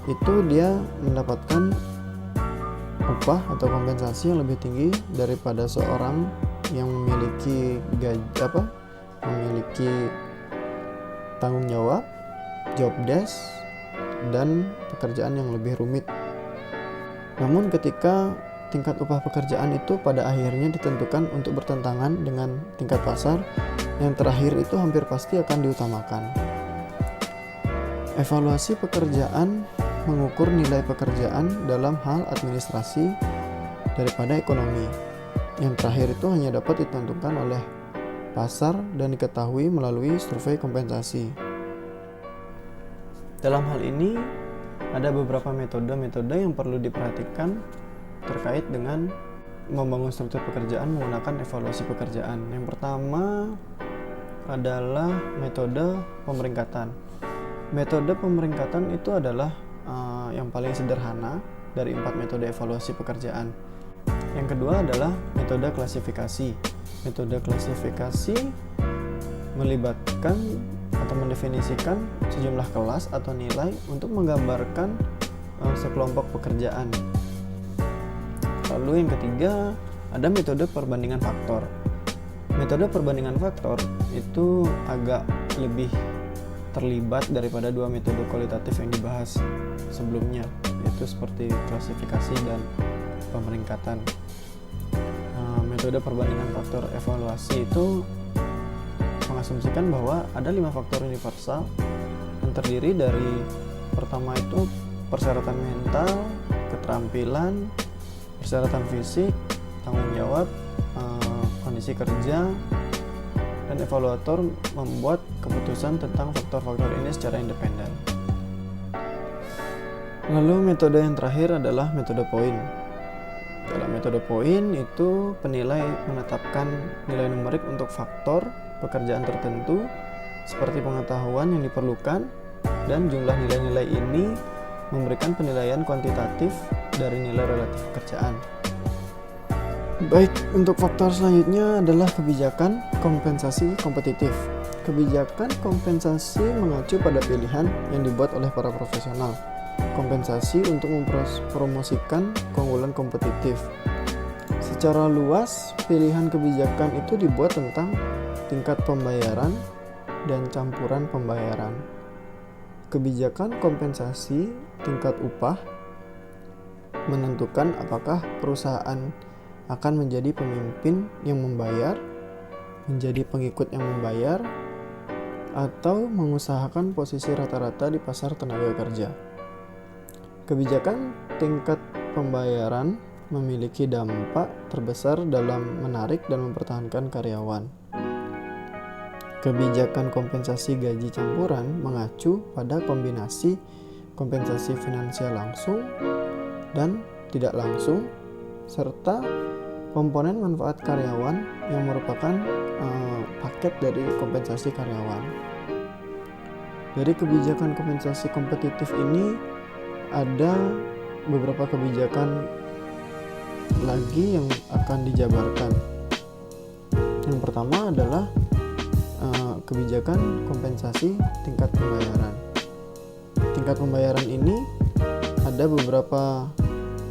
itu dia mendapatkan upah atau kompensasi yang lebih tinggi daripada seorang yang memiliki memiliki tanggung jawab, job desk, dan pekerjaan yang lebih rumit. Namun ketika tingkat upah pekerjaan itu pada akhirnya ditentukan untuk bertentangan dengan tingkat pasar, yang terakhir itu hampir pasti akan diutamakan. Evaluasi pekerjaan mengukur nilai pekerjaan dalam hal administrasi daripada ekonomi. Yang terakhir itu hanya dapat ditentukan oleh pasar dan diketahui melalui survei kompensasi. Dalam hal ini, ada beberapa metode-metode yang perlu diperhatikan terkait dengan membangun struktur pekerjaan menggunakan evaluasi pekerjaan. Yang pertama adalah metode pemeringkatan. Metode pemeringkatan itu adalah yang paling sederhana dari 4 metode evaluasi pekerjaan. Yang kedua adalah metode klasifikasi. Metode klasifikasi melibatkan atau mendefinisikan sejumlah kelas atau nilai untuk menggambarkan sekelompok pekerjaan. Lalu yang ketiga ada metode perbandingan faktor. Metode perbandingan faktor itu agak lebih terlibat daripada 2 metode kualitatif yang dibahas sebelumnya, yaitu seperti klasifikasi dan pemeringkatan. Metode perbandingan faktor evaluasi itu mengasumsikan bahwa ada 5 faktor universal yang terdiri dari pertama itu persyaratan mental, keterampilan, persyaratan fisik, tanggung jawab, kondisi kerja, dan evaluator membuat keputusan tentang faktor-faktor ini secara independen. Lalu metode yang terakhir adalah metode poin. Dalam metode poin itu penilai menetapkan nilai numerik untuk faktor pekerjaan tertentu seperti pengetahuan yang diperlukan, dan jumlah nilai-nilai ini memberikan penilaian kuantitatif dari nilai relatif pekerjaan. Baik, untuk faktor selanjutnya adalah kebijakan kompensasi kompetitif. Kebijakan kompensasi mengacu pada pilihan yang dibuat oleh para profesional. Kompensasi untuk mempromosikan keunggulan kompetitif. Secara luas, pilihan kebijakan itu dibuat tentang tingkat pembayaran dan campuran pembayaran. Kebijakan kompensasi tingkat upah menentukan apakah perusahaan akan menjadi pemimpin yang membayar, menjadi pengikut yang membayar, atau mengusahakan posisi rata-rata di pasar tenaga kerja. Kebijakan tingkat pembayaran memiliki dampak terbesar dalam menarik dan mempertahankan karyawan. Kebijakan kompensasi gaji campuran mengacu pada kombinasi kompensasi finansial langsung dan tidak langsung, serta komponen manfaat karyawan yang merupakan paket dari kompensasi karyawan. Dari kebijakan kompensasi kompetitif ini ada beberapa kebijakan lagi yang akan dijabarkan. Yang pertama adalah kebijakan kompensasi tingkat pembayaran. Tingkat pembayaran ini ada beberapa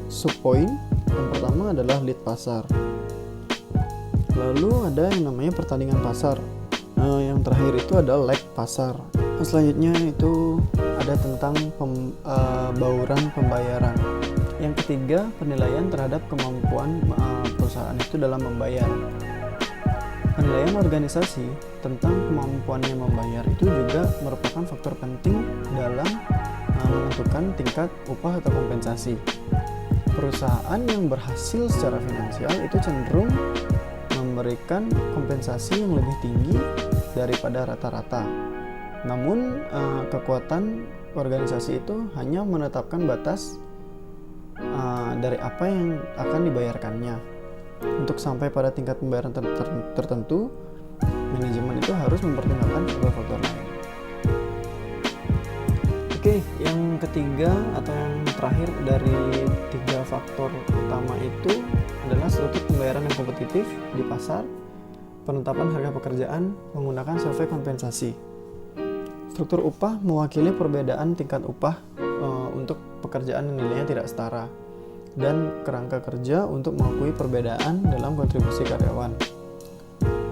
subpoin. Yang pertama adalah lead pasar. Lalu ada yang namanya pertandingan pasar. Yang terakhir itu adalah lag pasar. Selanjutnya itu ada tentang bauran pembayaran. Yang ketiga, penilaian terhadap kemampuan perusahaan itu dalam membayar. Penilaian organisasi tentang kemampuannya membayar itu juga merupakan faktor penting dalam menentukan tingkat upah atau kompensasi. Perusahaan yang berhasil secara finansial itu cenderung memberikan kompensasi yang lebih tinggi daripada rata-rata. Namun kekuatan organisasi itu hanya menetapkan batas dari apa yang akan dibayarkannya. Untuk sampai pada tingkat pembayaran tertentu, manajemen itu harus mempertimbangkan faktor-faktor lain. Oke, yang ketiga atau yang terakhir dari 3 faktor utama itu adalah struktur pembayaran yang kompetitif di pasar, penetapan harga pekerjaan menggunakan survei kompensasi. Struktur upah mewakili perbedaan tingkat upah untuk pekerjaan yang nilainya tidak setara, dan kerangka kerja untuk mengakui perbedaan dalam kontribusi karyawan.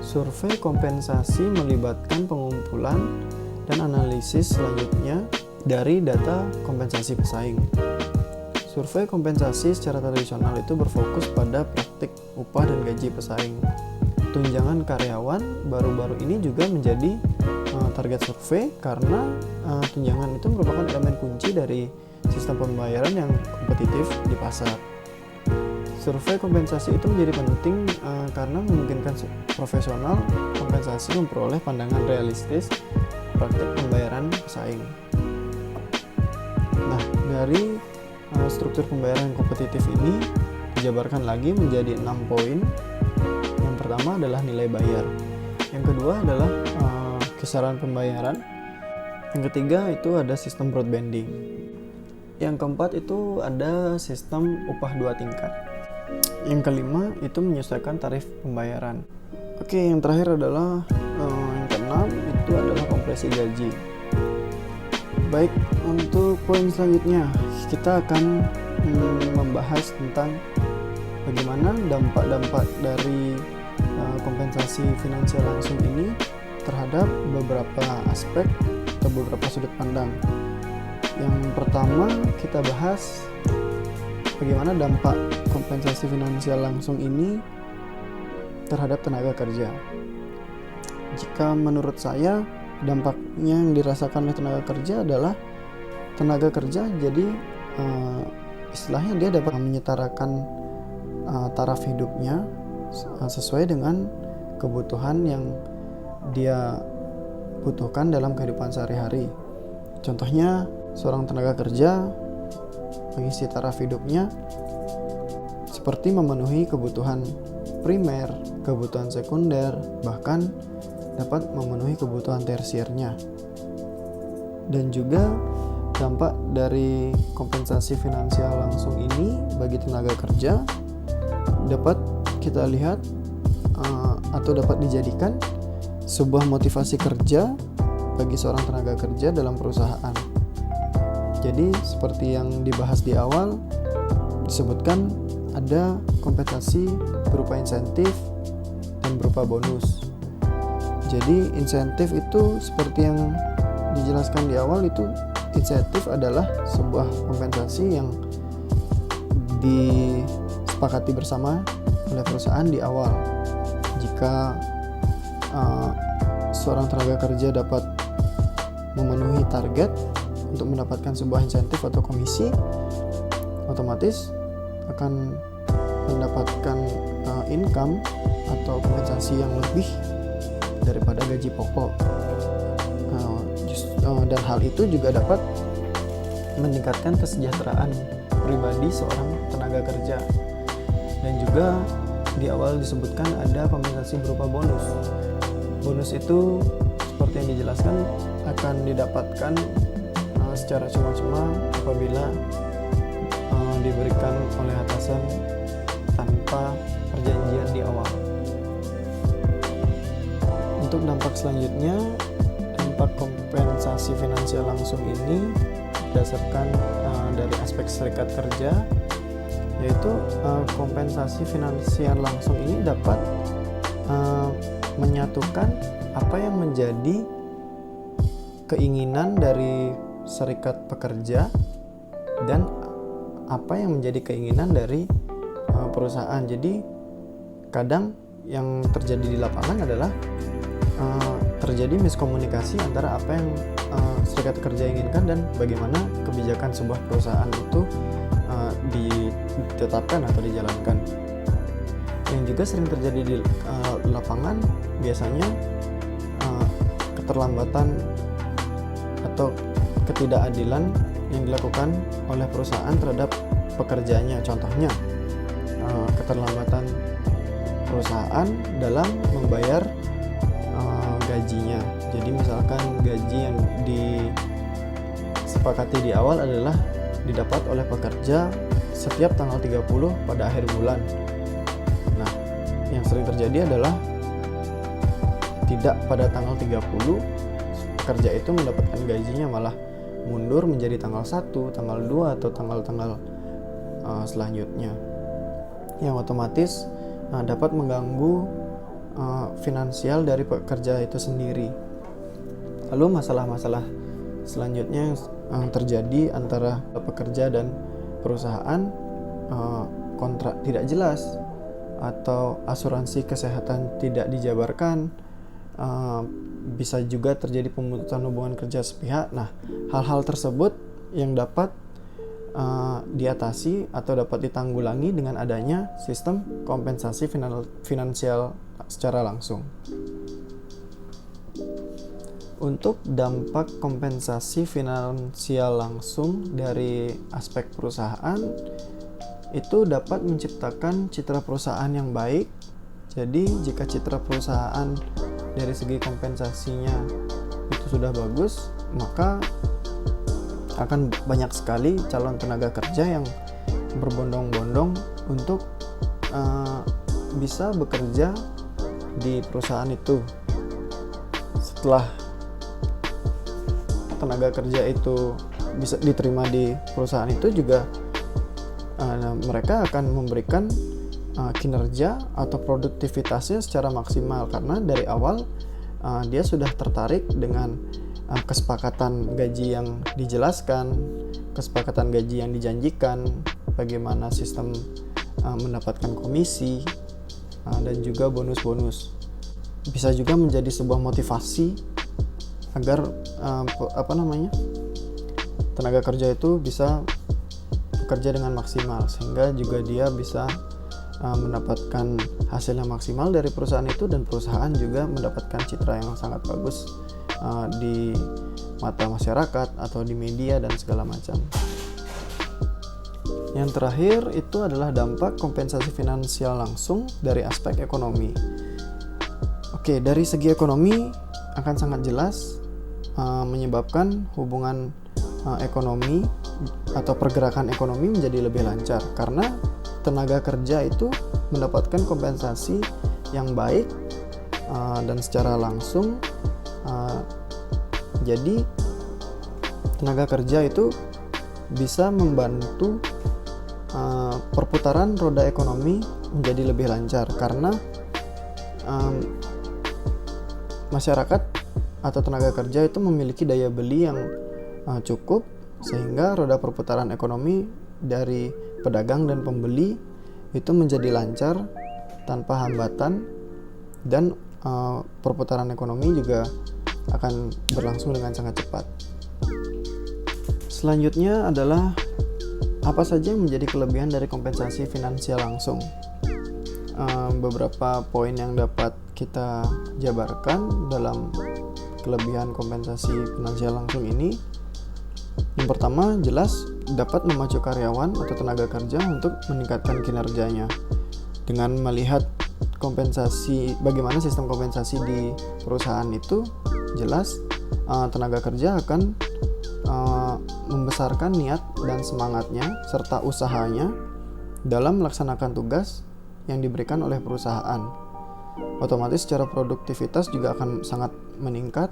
Survei kompensasi melibatkan pengumpulan dan analisis selanjutnya dari data kompensasi pesaing. Survei kompensasi secara tradisional itu berfokus pada praktik upah dan gaji pesaing. Tunjangan karyawan baru-baru ini juga menjadi target survei karena tunjangan itu merupakan elemen kunci dari sistem pembayaran yang kompetitif di pasar. Survei kompensasi itu menjadi penting karena memungkinkan profesional kompensasi memperoleh pandangan realistis praktik pembayaran pesaing. Nah, dari struktur pembayaran yang kompetitif ini dijabarkan lagi menjadi 6 poin. Yang pertama adalah nilai bayar. Yang kedua adalah kisaran pembayaran. Yang ketiga itu ada sistem broad banding. Yang keempat itu ada sistem upah 2 tingkat. Yang kelima itu menyesuaikan tarif pembayaran. Oke, yang terakhir adalah yang keenam itu adalah kompresi gaji. Baik, untuk poin selanjutnya kita akan membahas tentang bagaimana dampak-dampak dari kompensasi finansial langsung ini terhadap beberapa aspek atau beberapa sudut pandang. Yang pertama kita bahas bagaimana dampak kompensasi finansial langsung ini terhadap tenaga kerja. Jika menurut saya dampaknya yang dirasakan oleh tenaga kerja adalah tenaga kerja jadi istilahnya dia dapat menyetarakan taraf hidupnya sesuai dengan kebutuhan yang dia butuhkan dalam kehidupan sehari-hari. Contohnya seorang tenaga kerja mengisi taraf hidupnya seperti memenuhi kebutuhan primer, kebutuhan sekunder, bahkan dapat memenuhi kebutuhan tersiernya. Dan juga dampak dari kompensasi finansial langsung ini bagi tenaga kerja dapat kita lihat atau dapat dijadikan sebuah motivasi kerja bagi seorang tenaga kerja dalam perusahaan. Jadi seperti yang dibahas di awal disebutkan ada kompensasi berupa insentif dan berupa bonus. Jadi insentif itu seperti yang dijelaskan di awal, itu insentif adalah sebuah kompensasi yang disepakati bersama oleh perusahaan di awal. Jika seorang tenaga kerja dapat memenuhi target untuk mendapatkan sebuah insentif atau komisi, otomatis akan mendapatkan income atau kompensasi yang lebih daripada gaji pokok. Dan hal itu juga dapat meningkatkan kesejahteraan pribadi seorang tenaga kerja. Dan juga di awal disebutkan ada kompensasi berupa bonus. Bonus itu seperti yang dijelaskan akan didapatkan secara cuma-cuma apabila diberikan oleh atasan tanpa perjanjian di awal. Untuk dampak selanjutnya, dampak kompensasi finansial langsung ini berdasarkan dari aspek serikat kerja, yaitu kompensasi finansial langsung ini dapat menyatukan apa yang menjadi keinginan dari serikat pekerja dan apa yang menjadi keinginan dari perusahaan. Jadi kadang yang terjadi di lapangan adalah terjadi miskomunikasi antara apa yang serikat kerja inginkan dan bagaimana kebijakan sebuah perusahaan itu ditetapkan atau dijalankan. Yang juga sering terjadi di lapangan biasanya keterlambatan atau ketidakadilan yang dilakukan oleh perusahaan terhadap pekerjaannya. Contohnya keterlambatan perusahaan dalam membayar gajinya. Jadi misalkan gaji yang disepakati di awal adalah didapat oleh pekerja setiap tanggal 30 pada akhir bulan. Nah, yang sering terjadi adalah tidak pada tanggal 30 pekerja itu mendapatkan gajinya, malah mundur menjadi tanggal 1, tanggal 2 atau tanggal-tanggal selanjutnya, yang otomatis dapat mengganggu finansial dari pekerja itu sendiri. Lalu masalah-masalah selanjutnya yang terjadi antara pekerja dan perusahaan, kontrak tidak jelas atau asuransi kesehatan tidak dijabarkan, bisa juga terjadi pemutusan hubungan kerja sepihak. Nah, hal-hal tersebut yang dapat diatasi atau dapat ditanggulangi dengan adanya sistem kompensasi finansial secara langsung. Untuk dampak kompensasi finansial langsung dari aspek perusahaan, itu dapat menciptakan citra perusahaan yang baik. Jadi jika citra perusahaan dari segi kompensasinya itu sudah bagus, maka akan banyak sekali calon tenaga kerja yang berbondong-bondong untuk bisa bekerja di perusahaan itu. Setelah tenaga kerja itu bisa diterima di perusahaan itu juga, mereka akan memberikan kinerja atau produktivitasnya secara maksimal, karena dari awal dia sudah tertarik dengan kesepakatan gaji yang dijelaskan, kesepakatan gaji yang dijanjikan, bagaimana sistem mendapatkan komisi, dan juga bonus-bonus. Bisa juga menjadi sebuah motivasi agar tenaga kerja itu bisa bekerja dengan maksimal, sehingga juga dia bisa mendapatkan hasil yang maksimal dari perusahaan itu, dan perusahaan juga mendapatkan citra yang sangat bagus di mata masyarakat atau di media dan segala macam. Yang terakhir itu adalah dampak kompensasi finansial langsung dari aspek ekonomi. Oke, dari segi ekonomi akan sangat jelas menyebabkan hubungan ekonomi atau pergerakan ekonomi menjadi lebih lancar, karena tenaga kerja itu mendapatkan kompensasi yang baik dan secara langsung. Jadi tenaga kerja itu bisa membantu perputaran roda ekonomi menjadi lebih lancar, karena masyarakat atau tenaga kerja itu memiliki daya beli yang cukup, sehingga roda perputaran ekonomi dari pedagang dan pembeli itu menjadi lancar tanpa hambatan, dan perputaran ekonomi juga akan berlangsung dengan sangat cepat. Selanjutnya adalah apa saja yang menjadi kelebihan dari kompensasi finansial langsung. Beberapa poin yang dapat kita jabarkan dalam kelebihan kompensasi finansial langsung ini. Yang pertama, jelas dapat memacu karyawan atau tenaga kerja untuk meningkatkan kinerjanya. Dengan melihat kompensasi, bagaimana sistem kompensasi di perusahaan itu, jelas tenaga kerja akan membesarkan niat dan semangatnya serta usahanya dalam melaksanakan tugas yang diberikan oleh perusahaan. Otomatis secara produktivitas juga akan sangat meningkat.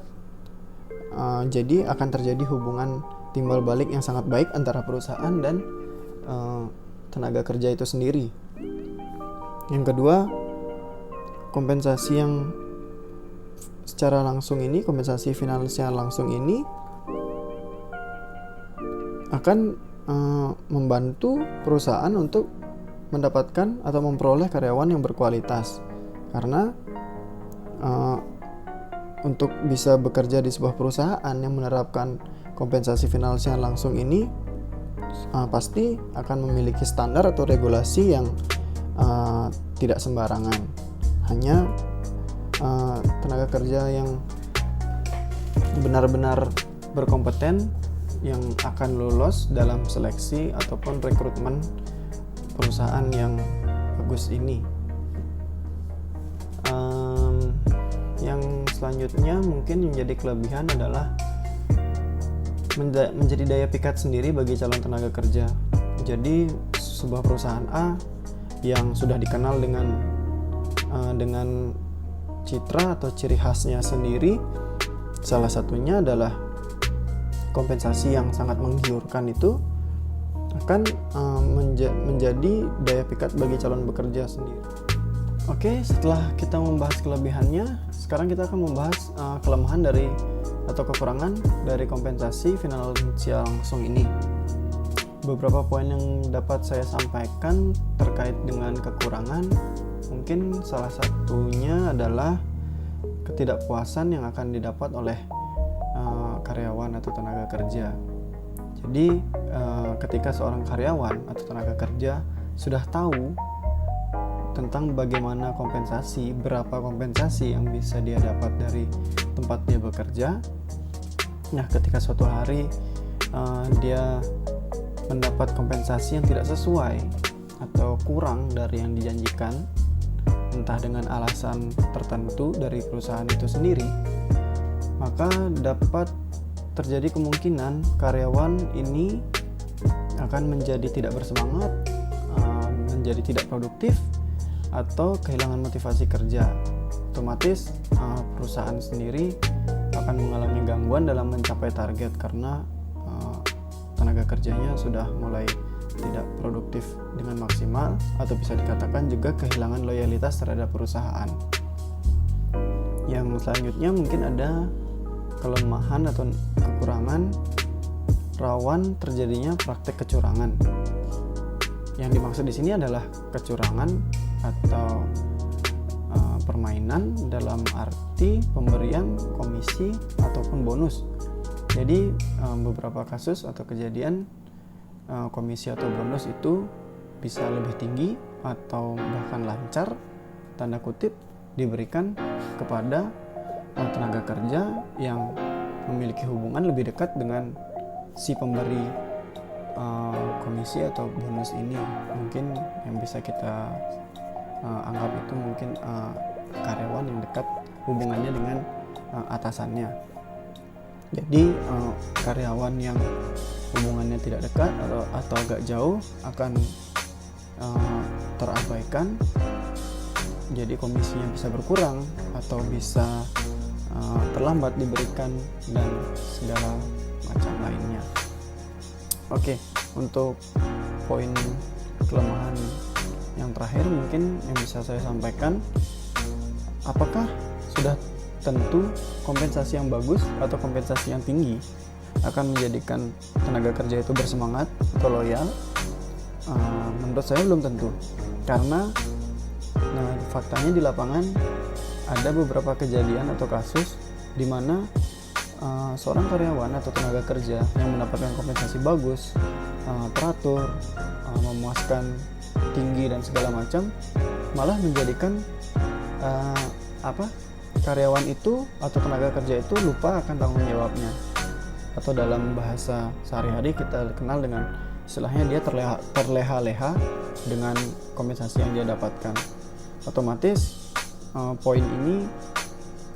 Jadi akan terjadi hubungan timbal balik yang sangat baik antara perusahaan dan tenaga kerja itu sendiri. Yang kedua, kompensasi yang secara langsung ini, kompensasi finansial langsung ini akan membantu perusahaan untuk mendapatkan atau memperoleh karyawan yang berkualitas, karena untuk bisa bekerja di sebuah perusahaan yang menerapkan kompensasi finansial langsung ini pasti akan memiliki standar atau regulasi yang tidak sembarangan. Hanya tenaga kerja yang benar-benar berkompeten yang akan lolos dalam seleksi ataupun rekrutmen perusahaan yang bagus ini. Yang selanjutnya mungkin menjadi kelebihan adalah menjadi daya pikat sendiri bagi calon tenaga kerja. Jadi sebuah perusahaan A yang sudah dikenal dengan citra atau ciri khasnya sendiri, salah satunya adalah kompensasi yang sangat menggiurkan, itu akan menjadi daya pikat bagi calon bekerja sendiri. Oke, setelah kita membahas kelebihannya, sekarang kita akan membahas kelemahan dari atau kekurangan dari kompensasi finansial langsung ini. Beberapa poin yang dapat saya sampaikan terkait dengan kekurangan, mungkin salah satunya adalah ketidakpuasan yang akan didapat oleh karyawan atau tenaga kerja. Jadi ketika seorang karyawan atau tenaga kerja sudah tahu tentang bagaimana kompensasi, berapa kompensasi yang bisa dia dapat dari tempat dia bekerja. Nah, ketika suatu hari dia mendapat kompensasi yang tidak sesuai atau kurang dari yang dijanjikan, entah dengan alasan tertentu dari perusahaan itu sendiri, maka dapat terjadi kemungkinan karyawan ini akan menjadi tidak bersemangat, menjadi tidak produktif, atau kehilangan motivasi kerja. Otomatis perusahaan sendiri akan mengalami gangguan dalam mencapai target karena tenaga kerjanya sudah mulai tidak produktif dengan maksimal, atau bisa dikatakan juga kehilangan loyalitas terhadap perusahaan. Yang selanjutnya mungkin ada kelemahan atau kekurangan, rawan terjadinya praktek kecurangan. Yang dimaksud di sini adalah kecurangan atau permainan dalam arti pemberian komisi ataupun bonus. Jadi beberapa kasus atau kejadian komisi atau bonus itu bisa lebih tinggi atau bahkan lancar, tanda kutip, diberikan kepada tenaga kerja yang memiliki hubungan lebih dekat dengan si pemberi komisi atau bonus ini. Mungkin yang bisa kita anggap itu mungkin karyawan yang dekat hubungannya dengan atasannya. Jadi karyawan yang hubungannya tidak dekat atau agak jauh akan terabaikan, jadi komisinya bisa berkurang atau bisa terlambat diberikan dan segala macam lainnya. Oke, untuk poin kelemahan yang terakhir mungkin yang bisa saya sampaikan, apakah sudah tentu kompensasi yang bagus atau kompensasi yang tinggi akan menjadikan tenaga kerja itu bersemangat atau loyal? Menurut saya belum tentu, karena faktanya di lapangan ada beberapa kejadian atau kasus di mana seorang karyawan atau tenaga kerja yang mendapatkan kompensasi bagus, teratur, memuaskan, tinggi dan segala macam, malah menjadikan karyawan itu atau tenaga kerja itu lupa akan tanggung jawabnya, atau dalam bahasa sehari-hari kita kenal dengan istilahnya dia terleha-leha dengan kompensasi yang dia dapatkan. Otomatis poin ini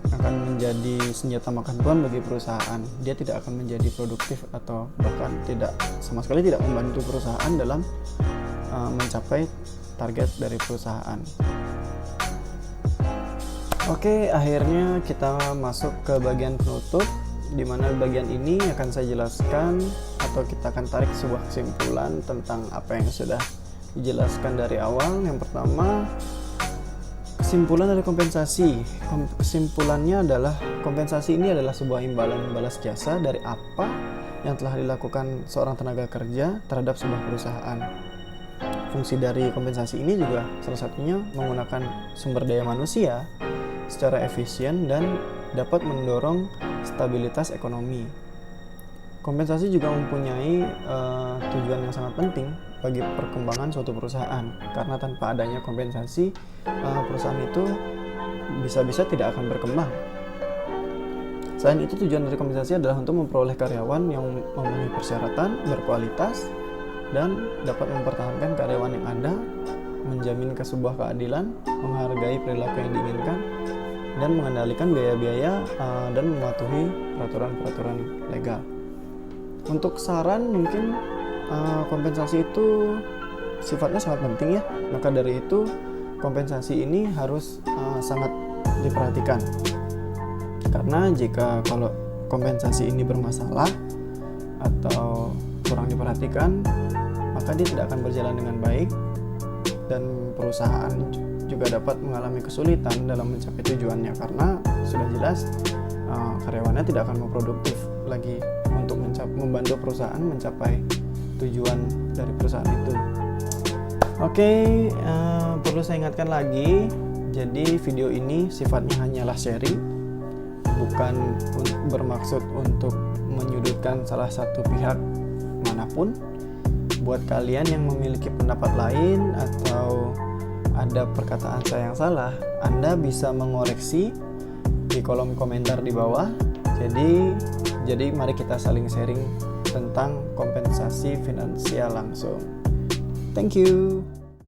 akan menjadi senjata makan tuan bagi perusahaan. Dia tidak akan menjadi produktif atau bahkan sama sekali tidak membantu perusahaan dalam mencapai target dari perusahaan. Oke, akhirnya kita masuk ke bagian penutup, di mana bagian ini akan saya jelaskan atau kita akan tarik sebuah kesimpulan tentang apa yang sudah dijelaskan dari awal. Yang pertama, kesimpulan dari kompensasi. Kesimpulannya adalah kompensasi ini adalah sebuah imbalan balas jasa dari apa yang telah dilakukan seorang tenaga kerja terhadap sebuah perusahaan. Fungsi dari kompensasi ini juga salah satunya menggunakan sumber daya manusia secara efisien dan dapat mendorong stabilitas ekonomi. Kompensasi juga mempunyai tujuan yang sangat penting bagi perkembangan suatu perusahaan, karena tanpa adanya kompensasi perusahaan itu bisa-bisa tidak akan berkembang. Selain itu, tujuan dari kompensasi adalah untuk memperoleh karyawan yang memenuhi persyaratan, berkualitas, dan dapat mempertahankan karyawan yang ada, menjamin sebuah keadilan, menghargai perilaku yang diinginkan, dan mengendalikan biaya-biaya dan mematuhi peraturan-peraturan legal. Untuk saran, mungkin kompensasi itu sifatnya sangat penting ya. Maka dari itu kompensasi ini harus sangat diperhatikan. Karena jika kalau kompensasi ini bermasalah atau kurang diperhatikan, maka dia tidak akan berjalan dengan baik dan perusahaan juga dapat mengalami kesulitan dalam mencapai tujuannya, karena sudah jelas karyawannya tidak akan produktif lagi untuk membantu perusahaan mencapai tujuan dari perusahaan itu. Oke, perlu saya ingatkan lagi, jadi video ini sifatnya hanyalah sharing, bukan bermaksud untuk menyudutkan salah satu pihak manapun. Buat kalian yang memiliki pendapat lain atau ada perkataan saya yang salah, Anda bisa mengoreksi di kolom komentar di bawah. Jadi mari kita saling sharing tentang kompensasi finansial langsung. Thank you.